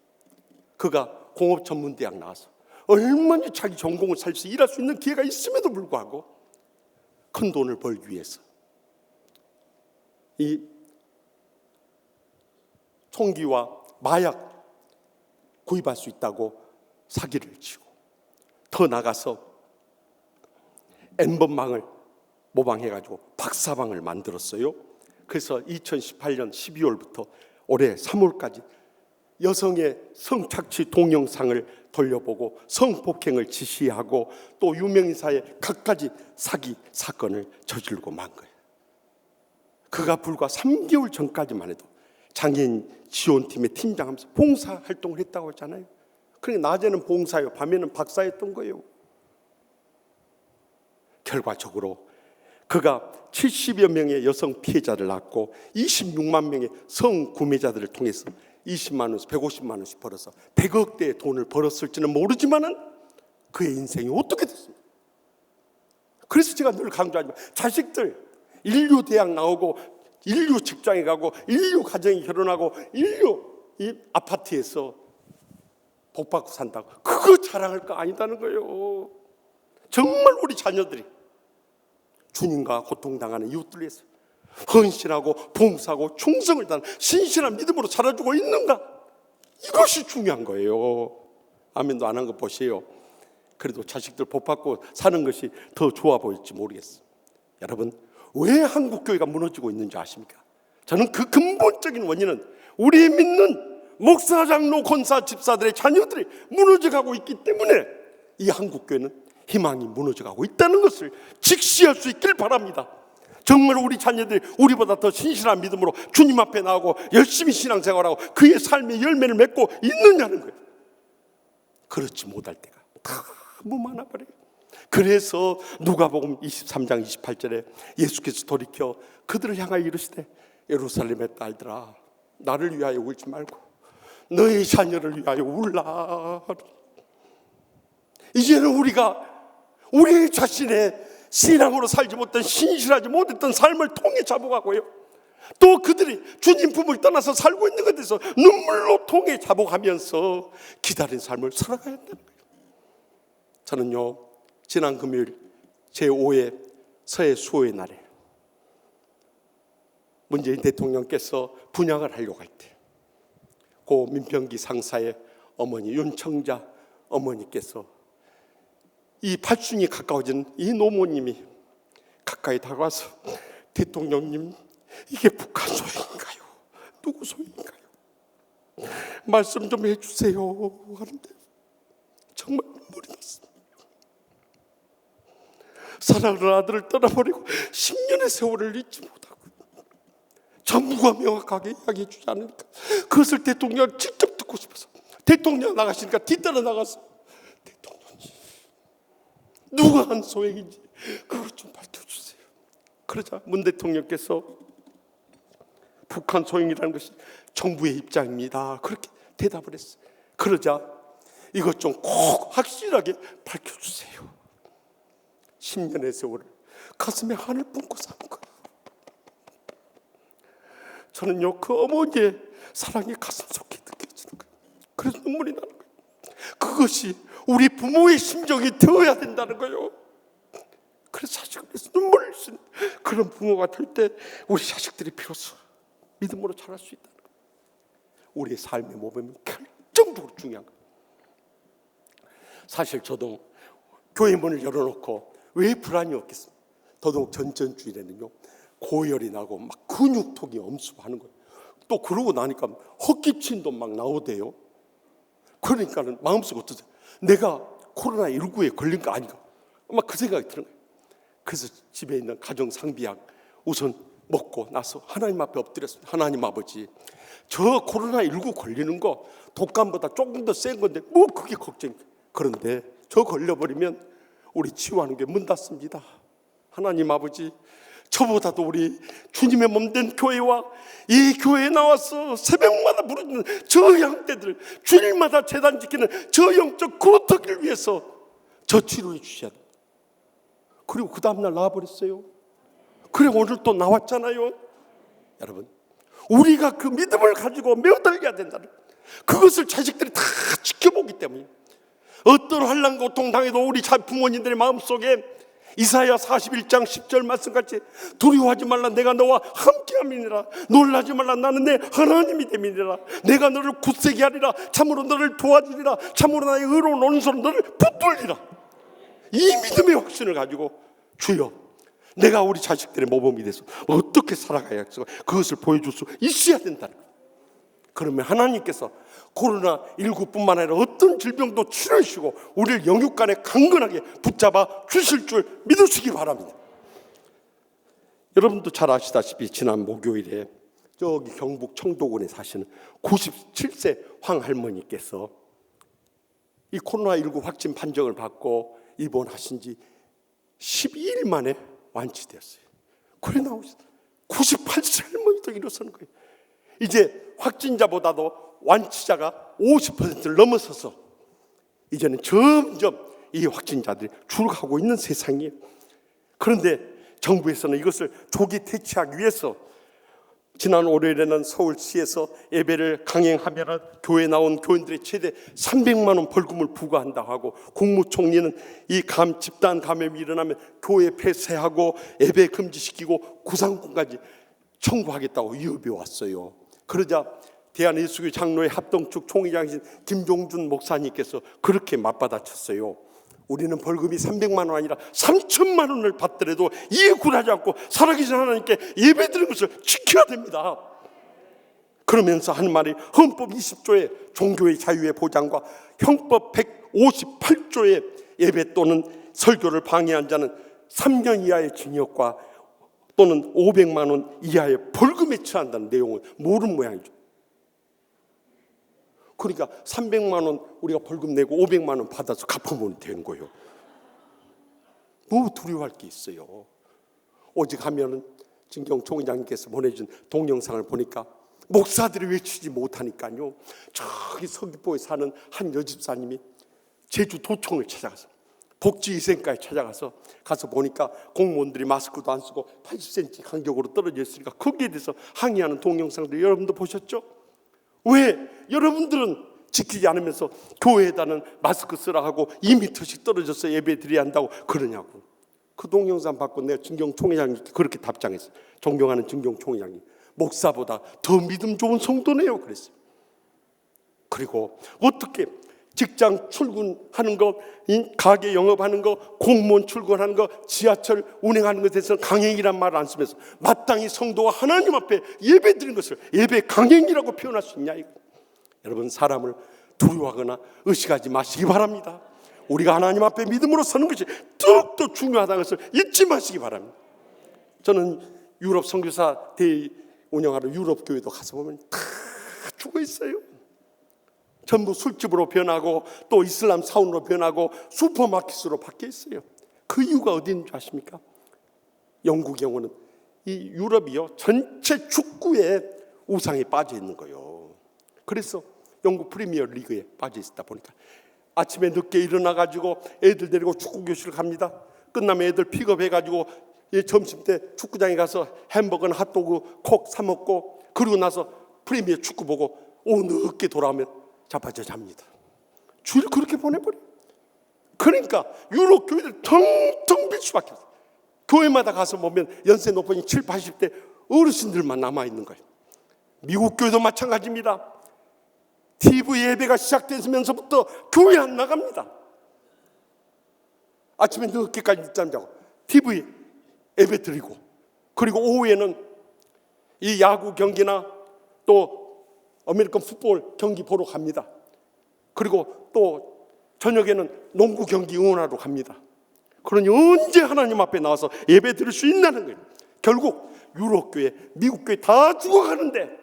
그가 공업전문대학 나와서 얼마나 자기 전공을 살려서 일할 수 있는 기회가 있음에도 불구하고 큰 돈을 벌기 위해서 이 총기와 마약 구입할 수 있다고 사기를 치고 더 나가서 N번방을 모방해가지고 박사방을 만들었어요. 그래서 2018년 12월부터 올해 3월까지 여성의 성착취 동영상을 돌려보고 성폭행을 지시하고 또 유명인사의 갖가지 사기 사건을 저지르고 만 거예요. 그가 불과 3개월 전까지만 해도 장애인 지원팀의 팀장하면서 봉사활동을 했다고 했잖아요. 그러니까 낮에는 봉사요, 밤에는 박사였던 거예요. 결과적으로 그가 70여 명의 여성 피해자를 낳고 26만 명의 성구매자들을 통해서 20만 원씩 150만 원씩 벌어서 100억대의 돈을 벌었을지는 모르지만은 그의 인생이 어떻게 됐습니까? 그래서 제가 늘 강조하지만 자식들 인류 대학 나오고 인류 직장에 가고 인류 가정에 결혼하고 인류 이 아파트에서 복 받고 산다고 그거 자랑할 거 아니다는 거예요. 정말 우리 자녀들이 주님과 고통당하는 이웃들 위해서 헌신하고 봉사하고 충성을 다하는 신실한 믿음으로 자라주고 있는가? 이것이 중요한 거예요. 아멘도 안 한 거 보세요. 그래도 자식들 복 받고 사는 것이 더 좋아 보일지 모르겠어요. 여러분, 왜 한국교회가 무너지고 있는지 아십니까? 저는 그 근본적인 원인은 우리 믿는 목사, 장로, 권사, 집사들의 자녀들이 무너져가고 있기 때문에 이 한국교회는 희망이 무너져가고 있다는 것을 직시할 수 있길 바랍니다. 정말 우리 자녀들이 우리보다 더 신실한 믿음으로 주님 앞에 나오고 열심히 신앙생활하고 그의 삶의 열매를 맺고 있느냐는 거예요. 그렇지 못할 때가 너무 많아버려요. 그래서 누가복음 23장 28절에 예수께서 돌이켜 그들을 향하여 이르시되 예루살렘의 딸들아 나를 위하여 울지 말고 너의 자녀를 위하여 울라. 이제는 우리가 우리 자신의 신앙으로 살지 못한 신실하지 못했던 삶을 통해 자복하고요, 또 그들이 주님 품을 떠나서 살고 있는 것에 대해서 눈물로 통해 자복하면서 기다린 삶을 살아가야 한다는 거예요. 저는요 지난 금요일 제5회 서해 수호의 날에 문재인 대통령께서 분양을 하려고 할 때 고 민평기 상사의 어머니 윤청자 어머니께서 이 팔순이 가까워진 이 노모님이 가까이 다가와서 대통령님 이게 북한 소행인가요? 누구 소행인가요? 말씀 좀 해주세요 하는데 정말 눈물이 났습니다. 사랑하는 아들을 떠나버리고 10년의 세월을 잊지 못하고 정부가 명확하게 이야기해 주지 않으니까 그것을 대통령 직접 듣고 싶어서 대통령 나가시니까 뒤따라 나가서 대통령님 누가 한 소행인지 그걸 좀 밝혀주세요. 그러자 문 대통령께서 북한 소행이라는 것이 정부의 입장입니다 그렇게 대답을 했어요. 그러자 이것 좀 꼭 확실하게 밝혀주세요. 10년의 세월을 가슴에 한을 품고 사는 거예요. 저는요 그 어머니의 사랑이 가슴 속에 느껴지는 거예요. 그래서 눈물이 나는 거예요. 그것이 우리 부모의 심정이 되어야 된다는 거예요. 그래서 자식을 위해서 눈물을 흘리는 그런 부모가 될 때 우리 자식들이 비로소 믿음으로 자랄 수 있다는 거예요. 우리의 삶의 모범이 결정적으로 중요한 거예요. 사실 저도 교회 문을 열어놓고 왜 불안이 없겠습니까? 더더욱 전주일에는요 고열이 나고 막 근육통이 엄습하는 거예요. 또 그러고 나니까 헛기침도 막 나오대요. 그러니까는 마음속 어떠세요? 내가 코로나19에 걸린 거 아닌가? 막 그 생각이 드는 거예요. 그래서 집에 있는 가정 상비약 우선 먹고 나서 하나님 앞에 엎드렸습니다. 하나님 아버지, 저 코로나19 걸리는 거 독감보다 조금 더 센 건데 뭐 그게 걱정이에요. 그런데 저 걸려버리면 우리 치유하는 게 문 닫습니다. 하나님 아버지, 저보다도 우리 주님의 몸된 교회와 이 교회에 나와서 새벽마다 부르는 저 양떼들, 주일마다 제단 지키는 저 영적 그루터기를 위해서 저 치료해 주셔야 됩니다. 그리고 그 다음날 나와버렸어요. 그래 오늘 또 나왔잖아요. 여러분, 우리가 그 믿음을 가지고 매어달려야 된다는, 그것을 자식들이 다 지켜보기 때문에 어떤 환난 고통 당해도 우리 부모님들의 마음속에 이사야 41장 10절 말씀같이 두려워하지 말라, 내가 너와 함께함이니라. 놀라지 말라, 나는 내 하나님이 됨이니라. 내가 너를 굳세게 하리라. 참으로 너를 도와주리라. 참으로 나의 의로운 오른손으로 너를 붙들리라. 이 믿음의 확신을 가지고 주여, 내가 우리 자식들의 모범이 돼서 어떻게 살아가야 할까, 그것을 보여줄 수 있어야 된다는 거예요. 그러면 하나님께서 코로나19뿐만 아니라 어떤 질병도 치료해주시고 우리를 영육간에 강건하게 붙잡아 주실 줄 믿으시기 바랍니다. 여러분도 잘 아시다시피 지난 목요일에 저기 경북 청도군에 사시는 97세 황 할머니께서 이 코로나19 확진 판정을 받고 입원하신 지 12일 만에 완치되었어요. 그래 나오셨어요. 98세 할머니도 일어서는 거예요. 이제 확진자보다도 완치자가 50%를 넘어서서 이제는 점점 이 확진자들이 줄어가고 있는 세상이에요. 그런데 정부에서는 이것을 조기 퇴치하기 위해서 지난 월요일에는 서울시에서 예배를 강행하면 교회에 나온 교인들의 최대 300만 원 벌금을 부과한다고 하고, 국무총리는 이 집단 감염이 일어나면 교회 폐쇄하고 예배 금지시키고 구상권까지 청구하겠다고 위협이 왔어요. 그러자 대한예수교 장로회 합동측 총회장이신 김종준 목사님께서 그렇게 맞받아쳤어요. 우리는 벌금이 300만 원 아니라 3천만 원을 받더라도 이에 굴하지 않고 살아계신 하나님께 예배드리는 것을 지켜야 됩니다. 그러면서 한 말이 헌법 20조의 종교의 자유의 보장과 형법 158조의 예배 또는 설교를 방해한 자는 3년 이하의 징역과 또는 500만 원 이하의 벌금에 처한다는 내용을 모르는 모양이죠. 그러니까 300만 원 우리가 벌금 내고 500만 원 받아서 갚으면 되는 거예요. 뭐 두려워할 게 있어요. 오직 하면은 진경 총회장님께서 보내준 동영상을 보니까 목사들이 외치지 못하니까요, 저기 서귀포에 사는 한 여집사님이 제주 도청을 찾아가서 복지위생과에 찾아가서 보니까 공무원들이 마스크도 안 쓰고 80cm 간격으로 떨어져 있으니까 거기에 대해서 항의하는 동영상들 여러분도 보셨죠? 왜 여러분들은 지키지 않으면서 교회에다는 마스크 쓰라 하고 2m씩 떨어져서 예배 드려야 한다고 그러냐고. 그 동영상 받고 내가 진경 총회장님께 그렇게 답장했어요. 존경하는 진경 총회장님, 목사보다 더 믿음 좋은 성도네요 그랬어요. 그리고 어떻게 직장 출근하는 거, 가게 영업하는 거, 공무원 출근하는 거, 지하철 운행하는 것에 대해서는 강행이란 말을 안 쓰면서 마땅히 성도와 하나님 앞에 예배드리는 것을 예배 강행이라고 표현할 수 있냐 이거. 여러분, 사람을 두려워하거나 의식하지 마시기 바랍니다. 우리가 하나님 앞에 믿음으로 서는 것이 더욱더 중요하다는 것을 잊지 마시기 바랍니다. 저는 유럽 선교사 대회 운영하러 유럽 교회도 가서 보면 다 죽어 있어요. 전부 술집으로 변하고 또 이슬람 사원으로 변하고 슈퍼마켓으로 바뀌어 있어요. 그 이유가 어디 있는 줄 아십니까? 영국 경우는 이 유럽이요, 전체 축구에 우상에 빠져 있는 거예요. 그래서 영국 프리미어 리그에 빠져 있다 보니까 아침에 늦게 일어나가지고 애들 데리고 축구 교실을 갑니다. 끝나면 애들 픽업해가지고 점심 때 축구장에 가서 햄버거나 핫도그 콕 사 먹고, 그러고 나서 프리미어 축구 보고 오후 늦게 돌아오면 자빠져 잡니다. 주일 그렇게 보내버려. 그러니까 유럽 교회들 텅텅 빌 수밖에 없어요. 교회마다 가서 보면 연세 높으니 7, 80대 어르신들만 남아있는 거예요. 미국 교회도 마찬가지입니다. TV 예배가 시작되면서부터 교회 안 나갑니다. 아침에 늦게까지 늦잠 자고 TV 예배 드리고, 그리고 오후에는 이 야구 경기나 또 아메리칸 풋볼 경기 보러 갑니다. 그리고 또 저녁에는 농구 경기 응원하러 갑니다. 그러니 언제 하나님 앞에 나와서 예배 드릴 수 있냐는 거예요. 결국 유럽 교회, 미국 교회 다 죽어가는데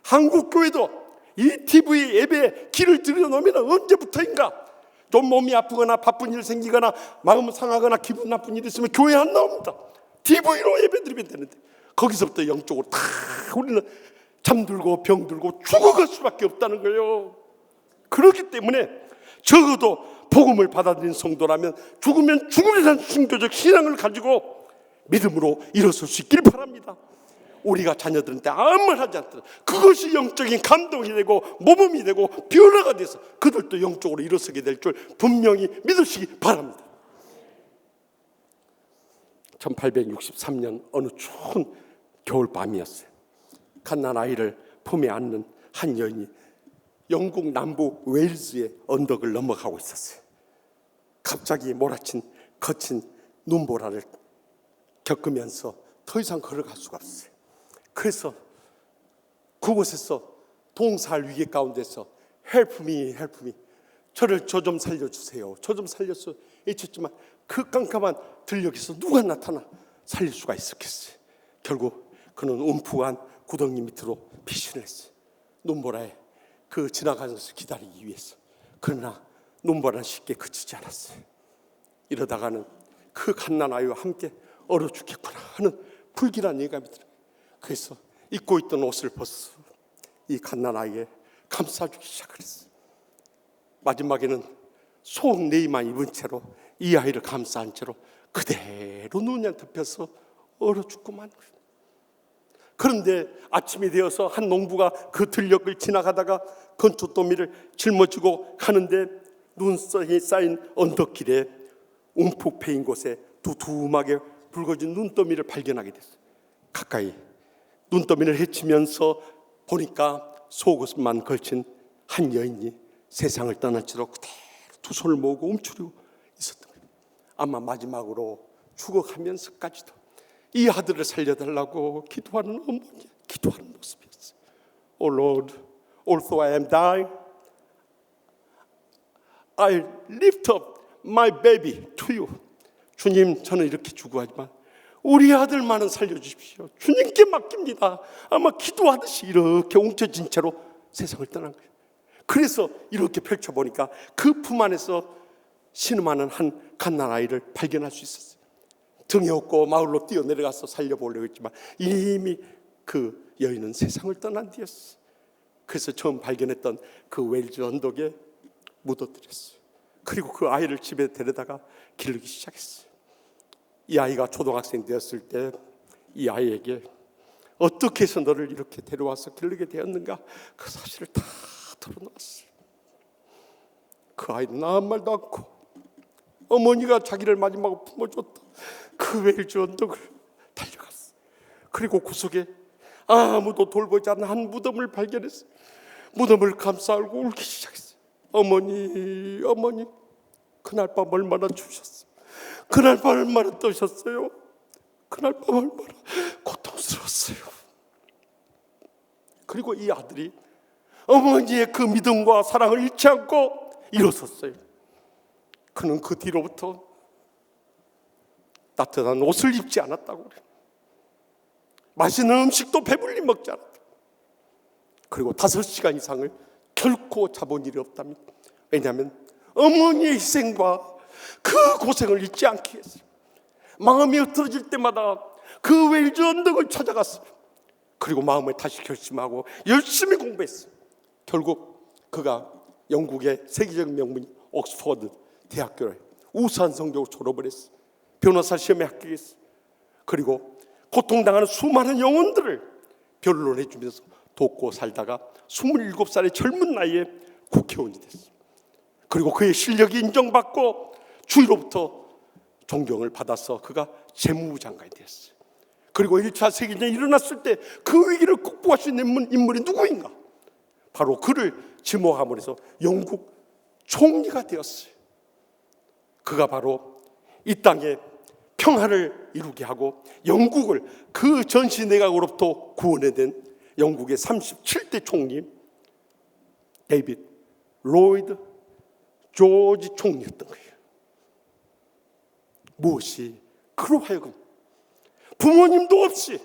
한국 교회도 이 TV 예배에 길을 들여놓으면 언제부터인가 좀 몸이 아프거나 바쁜 일 생기거나 마음 상하거나 기분 나쁜 일 있으면 교회 안 나옵니다. TV로 예배드리면 되는데 거기서부터 영적으로 다 우리는 잠들고 병들고 죽어갈 수밖에 없다는 거예요. 그렇기 때문에 적어도 복음을 받아들인 성도라면 죽으면 죽음이라는 순교적 신앙을 가지고 믿음으로 일어설 수 있길 바랍니다. 우리가 자녀들한테 아무 말 하지 않더라도 그것이 영적인 감동이 되고 모범이 되고 변화가 돼서 그들도 영적으로 일어서게 될 줄 분명히 믿으시기 바랍니다. 1863년 어느 추운 겨울밤이었어요. 갓난 아이를 품에 안는 한 여인이 영국 남부 웨일즈의 언덕을 넘어가고 있었어요. 갑자기 몰아친 거친 눈보라를 겪으면서 더 이상 걸어갈 수가 없어요. 그래서 그곳에서 동살 위기 가운데서 help me, 저를 저 좀 살려주세요, 저 좀 살려서 외쳤지만 그 깜깜한 들녘에서 누가 나타나 살릴 수가 있었겠어요. 결국 그는 움푹한 구덩이 밑으로 피신을 했어요. 눈보라에 그 지나가는 것을 기다리기 위해서. 그러나 눈보라는 쉽게 그치지 않았어요. 이러다가는 그 갓난아이와 함께 얼어 죽겠구나 하는 불길한 예감이 들어요. 그래서 입고 있던 옷을 벗어 이 갓난아이에 감싸주기 시작했어요. 마지막에는 속 네이만 입은 채로 이 아이를 감싸한 채로 그대로 눈에 덮여서 얼어 죽고만 거예요. 그런데 아침이 되어서 한 농부가 그 들녘을 지나가다가 건초더미를 짊어지고 가는데 눈썰이 쌓인 언덕길에 움푹 패인 곳에 두툼하게 붉어진 눈더미를 발견하게 됐어요. 가까이 눈더미를 헤치면서 보니까 속옷만 걸친 한 여인이 세상을 떠난 채로 그대로 두 손을 모으고 움츠리고 있었던 거예요. 아마 마지막으로 죽어가면서까지도 이 아들을 살려달라고 기도하는 어머니, 기도하는 모습이었어요. Oh Lord, although I am dying, I lift up my baby to you. 주님, 저는 이렇게 죽어가지만 우리 아들만은 살려주십시오. 주님께 맡깁니다. 아마 기도하듯이 이렇게 웅켜진 채로 세상을 떠난 거예요. 그래서 이렇게 펼쳐보니까 그 품 안에서 신음하는 한 갓난아이를 발견할 수 있었어요. 등에 업고 마을로 뛰어내려가서 살려보려고 했지만 이미 그 여인은 세상을 떠난 뒤였어요. 그래서 처음 발견했던 그 웨일즈 언덕에 묻어드렸어요. 그리고 그 아이를 집에 데려다가 기르기 시작했어요. 이 아이가 초등학생 되었을 때 이 아이에게 어떻게 해서 너를 이렇게 데려와서 기르게 되었는가 그 사실을 다 털어놓았어요. 그 아이는 아무 말도 않고 어머니가 자기를 마지막으로 품어줬던 그 웨일즈 언덕을 달려갔어요. 그리고 구석에 아무도 돌보지 않는 한 무덤을 발견했어요. 무덤을 감싸고 울기 시작했어요. 어머니, 어머니, 그날 밤 얼마나 추우셨어요. 그날 밤 얼마나 떠셨어요. 그날 밤 얼마나 고통스러웠어요. 그리고 이 아들이 어머니의 그 믿음과 사랑을 잃지 않고 일어섰어요. 그는 그 뒤로부터 따뜻한 옷을 입지 않았다고 그래요. 맛있는 음식도 배불리 먹지 않았다. 그리고 5시간 이상을 결코 자본 일이 없답니다. 왜냐하면 어머니의 희생과 그 고생을 잊지 않기 위해서 마음이 흩어질 때마다 그 웨일즈 언덕을 찾아갔어요. 그리고 마음을 다시 결심하고 열심히 공부했어요. 결국 그가 영국의 세계적 명문 옥스퍼드 대학교를 우수한 성적으로 졸업을 했어요. 변호사 시험에 합격했어요. 그리고 고통당하는 수많은 영혼들을 변론해 주면서 돕고 살다가 27살의 젊은 나이에 국회의원이 됐어요. 그리고 그의 실력이 인정받고 주위로부터 존경을 받아서 그가 재무부 장관이 됐어요. 그리고 1차 세계대전이 일어났을 때 그 위기를 극복할 수 있는 인물이 누구인가? 바로 그를 지목함으로 해서 영국 총리가 되었어요. 그가 바로 이 땅에 평화를 이루게 하고 영국을 그 전시 내각으로부터 구원해낸 영국의 37대 총리 데이빗 로이드 조지 총리였던 거예요. 무엇이 그로 하여금 부모님도 없이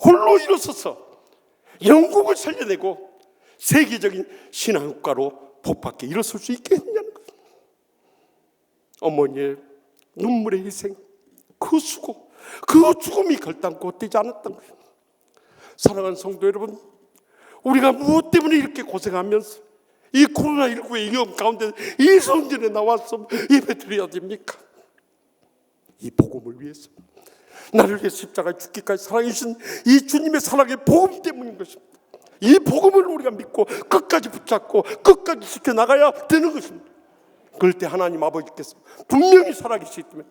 홀로 일어서서 영국을 살려내고 세계적인 신앙국가로 복받게 일어설 수 있게 했냐는 거예요. 어머니의 눈물의 희생, 그 수고, 그 죽음이 결단코 되지 않았던 것입니다. 사랑하는 성도 여러분, 우리가 무엇 때문에 이렇게 고생하면서 이 코로나19의 위험 가운데 이 성전에 나와서 예배드려야 됩니까? 이 복음을 위해서, 나를 위해 십자가에 죽기까지 사랑해주신 이 주님의 사랑의 복음 때문인 것입니다. 이 복음을 우리가 믿고 끝까지 붙잡고 끝까지 지켜나가야 되는 것입니다. 그럴 때 하나님 아버지께서 분명히 살아계시기 때문에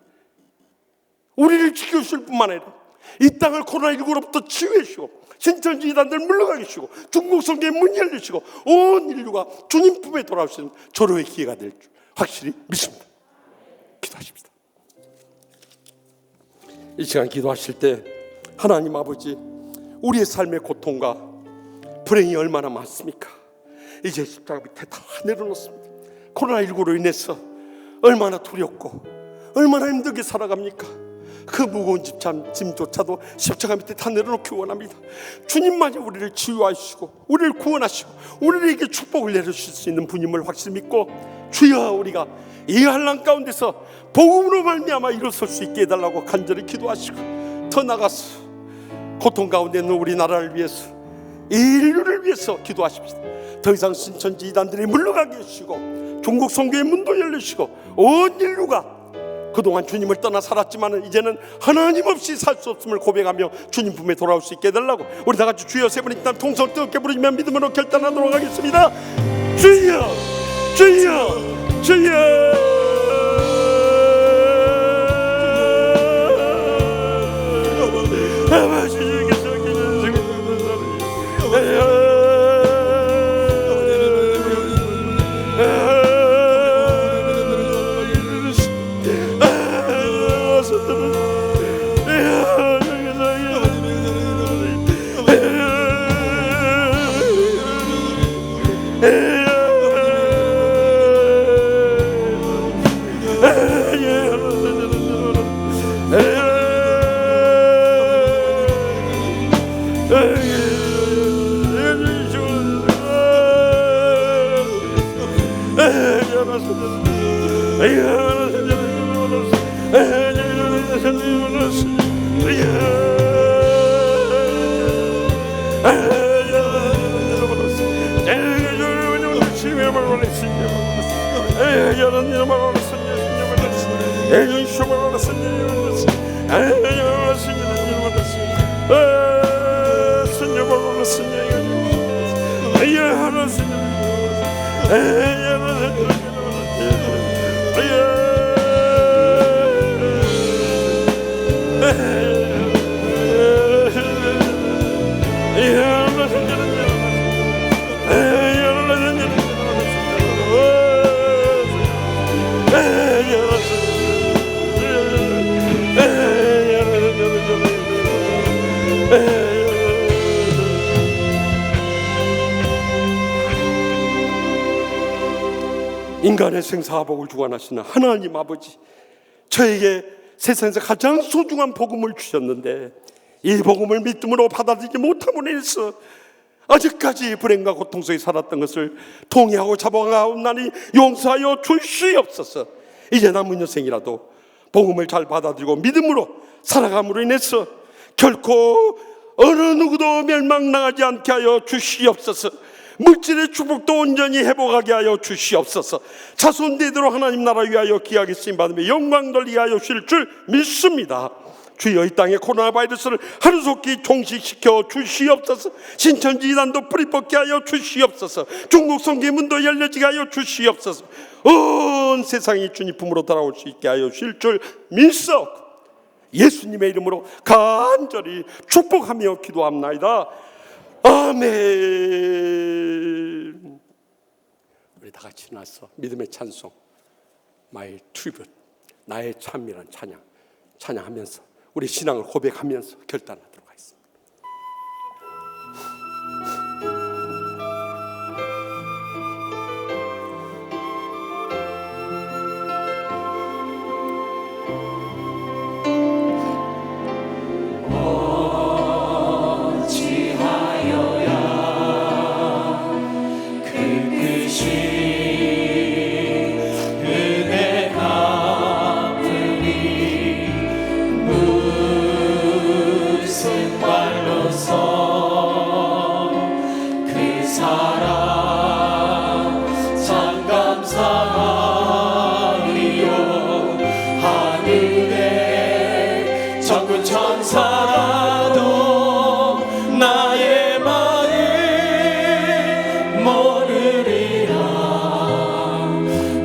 우리를 지켜주실 뿐만 아니라 이 땅을 코로나19로부터 치유해주시고 신천지 이단들 물러가게 하시고 중국 성교의 문이 열리시고 온 인류가 주님 품에 돌아오시는 절호의 기회가 될 줄 확실히 믿습니다. 기도하십시다. 이 시간 기도하실 때 하나님 아버지, 우리의 삶의 고통과 불행이 얼마나 많습니까? 이제 십자가 밑에 다 내려놓습니다. 코로나19로 인해서 얼마나 두렵고 얼마나 힘들게 살아갑니까? 그 무거운 짐조차도 십자가 밑에 다 내려놓기 원합니다. 주님만이 우리를 치유하시고 우리를 구원하시고 우리에게 축복을 내려주실 수 있는 분임을 확실히 믿고, 주여 우리가 이 환난 가운데서 복음으로 말미암아 일어설 수 있게 해달라고 간절히 기도하시고, 더 나아가서 고통 가운데 있는 우리나라를 위해서, 이 인류를 위해서 기도하십시다. 더 이상 신천지 이단들이 물러가게 해주시고 중국 선교의 문도 열리시고 온 인류가 그동안 주님을 떠나 살았지만 이제는 하나님 없이 살 수 없음을 고백하며 주님 품에 돌아올 수 있게 해달라고, 우리 다 같이 주여 세 번 일단 통성 뜨겁게 부르시며 믿음으로 결단하도록 하겠습니다. 주여 주여 주여. 아버지 주께서 인간의 생사복을 주관하시는 하나님 아버지, 저에게 세상에서 가장 소중한 복음을 주셨는데 이 복음을 믿음으로 받아들이지 못함으로 인해서 아직까지 불행과 고통 속에 살았던 것을 통회하고 잡아가옵나니 용서하여 주시옵소서. 이제 남은 여생이라도 복음을 잘 받아들이고 믿음으로 살아감으로 인해서 결코 어느 누구도 멸망당하지 않게 하여 주시옵소서. 물질의 축복도 온전히 회복하게 하여 주시옵소서. 자손대대로 하나님 나라 위하여 귀하게 쓰임받으며 영광 돌리게 하여 주실 줄 믿습니다. 주여 이 땅의 코로나 바이러스를 하루속히 종식시켜 주시옵소서. 신천지 이단도 뿌리 뽑게 하여 주시옵소서. 중국 선교의 문도 열려지게 하여 주시옵소서. 온 세상이 주님 품으로 돌아올 수 있게 하여 주실 줄 믿사옵고 예수님의 이름으로 간절히 축복하며 기도합나이다. 아멘. 우리 다 같이 나서 믿음의 찬송, My Tribute, 나의 찬미란 찬양, 찬양하면서 우리 신앙을 고백하면서 결단하도록 하겠습니다. 은혜가 사랑 참 감사하리요. 하늘에 적은 천사라도 나의 마음 모르리라.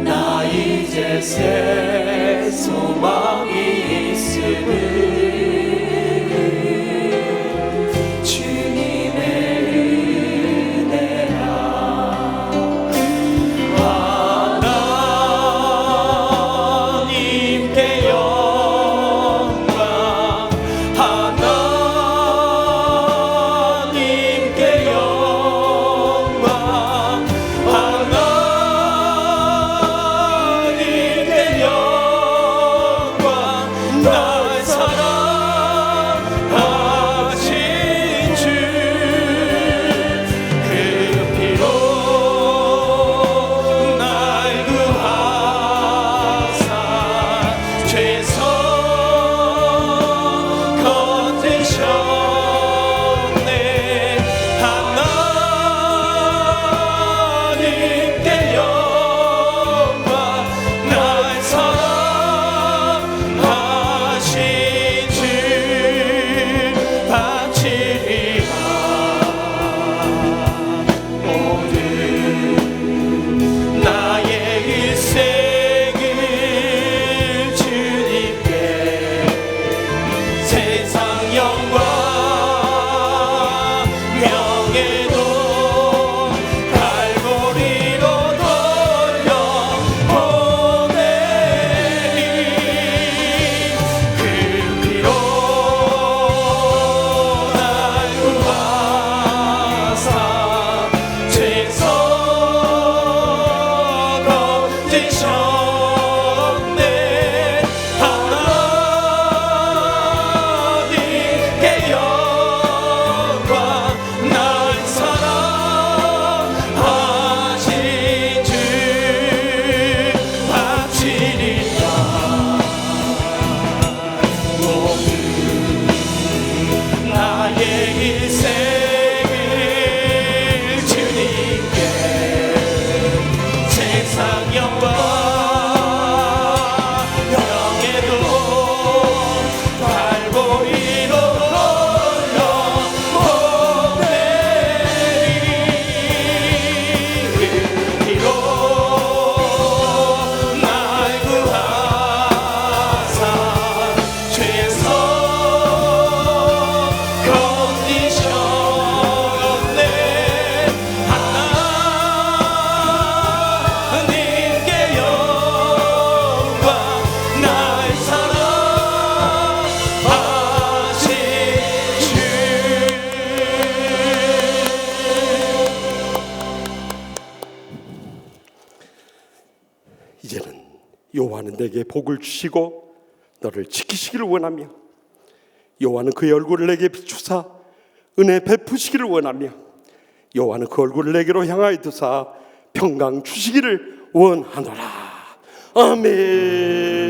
나 이제 새 소망이 있으니 이제는 여호와는 내게 복을 주시고 너를 지키시기를 원하며 여호와는 그의 얼굴을 내게 비추사 은혜 베푸시기를 원하며 여호와는 그 얼굴을 내게로 향하여 두사 평강 주시기를 원하노라. 아멘.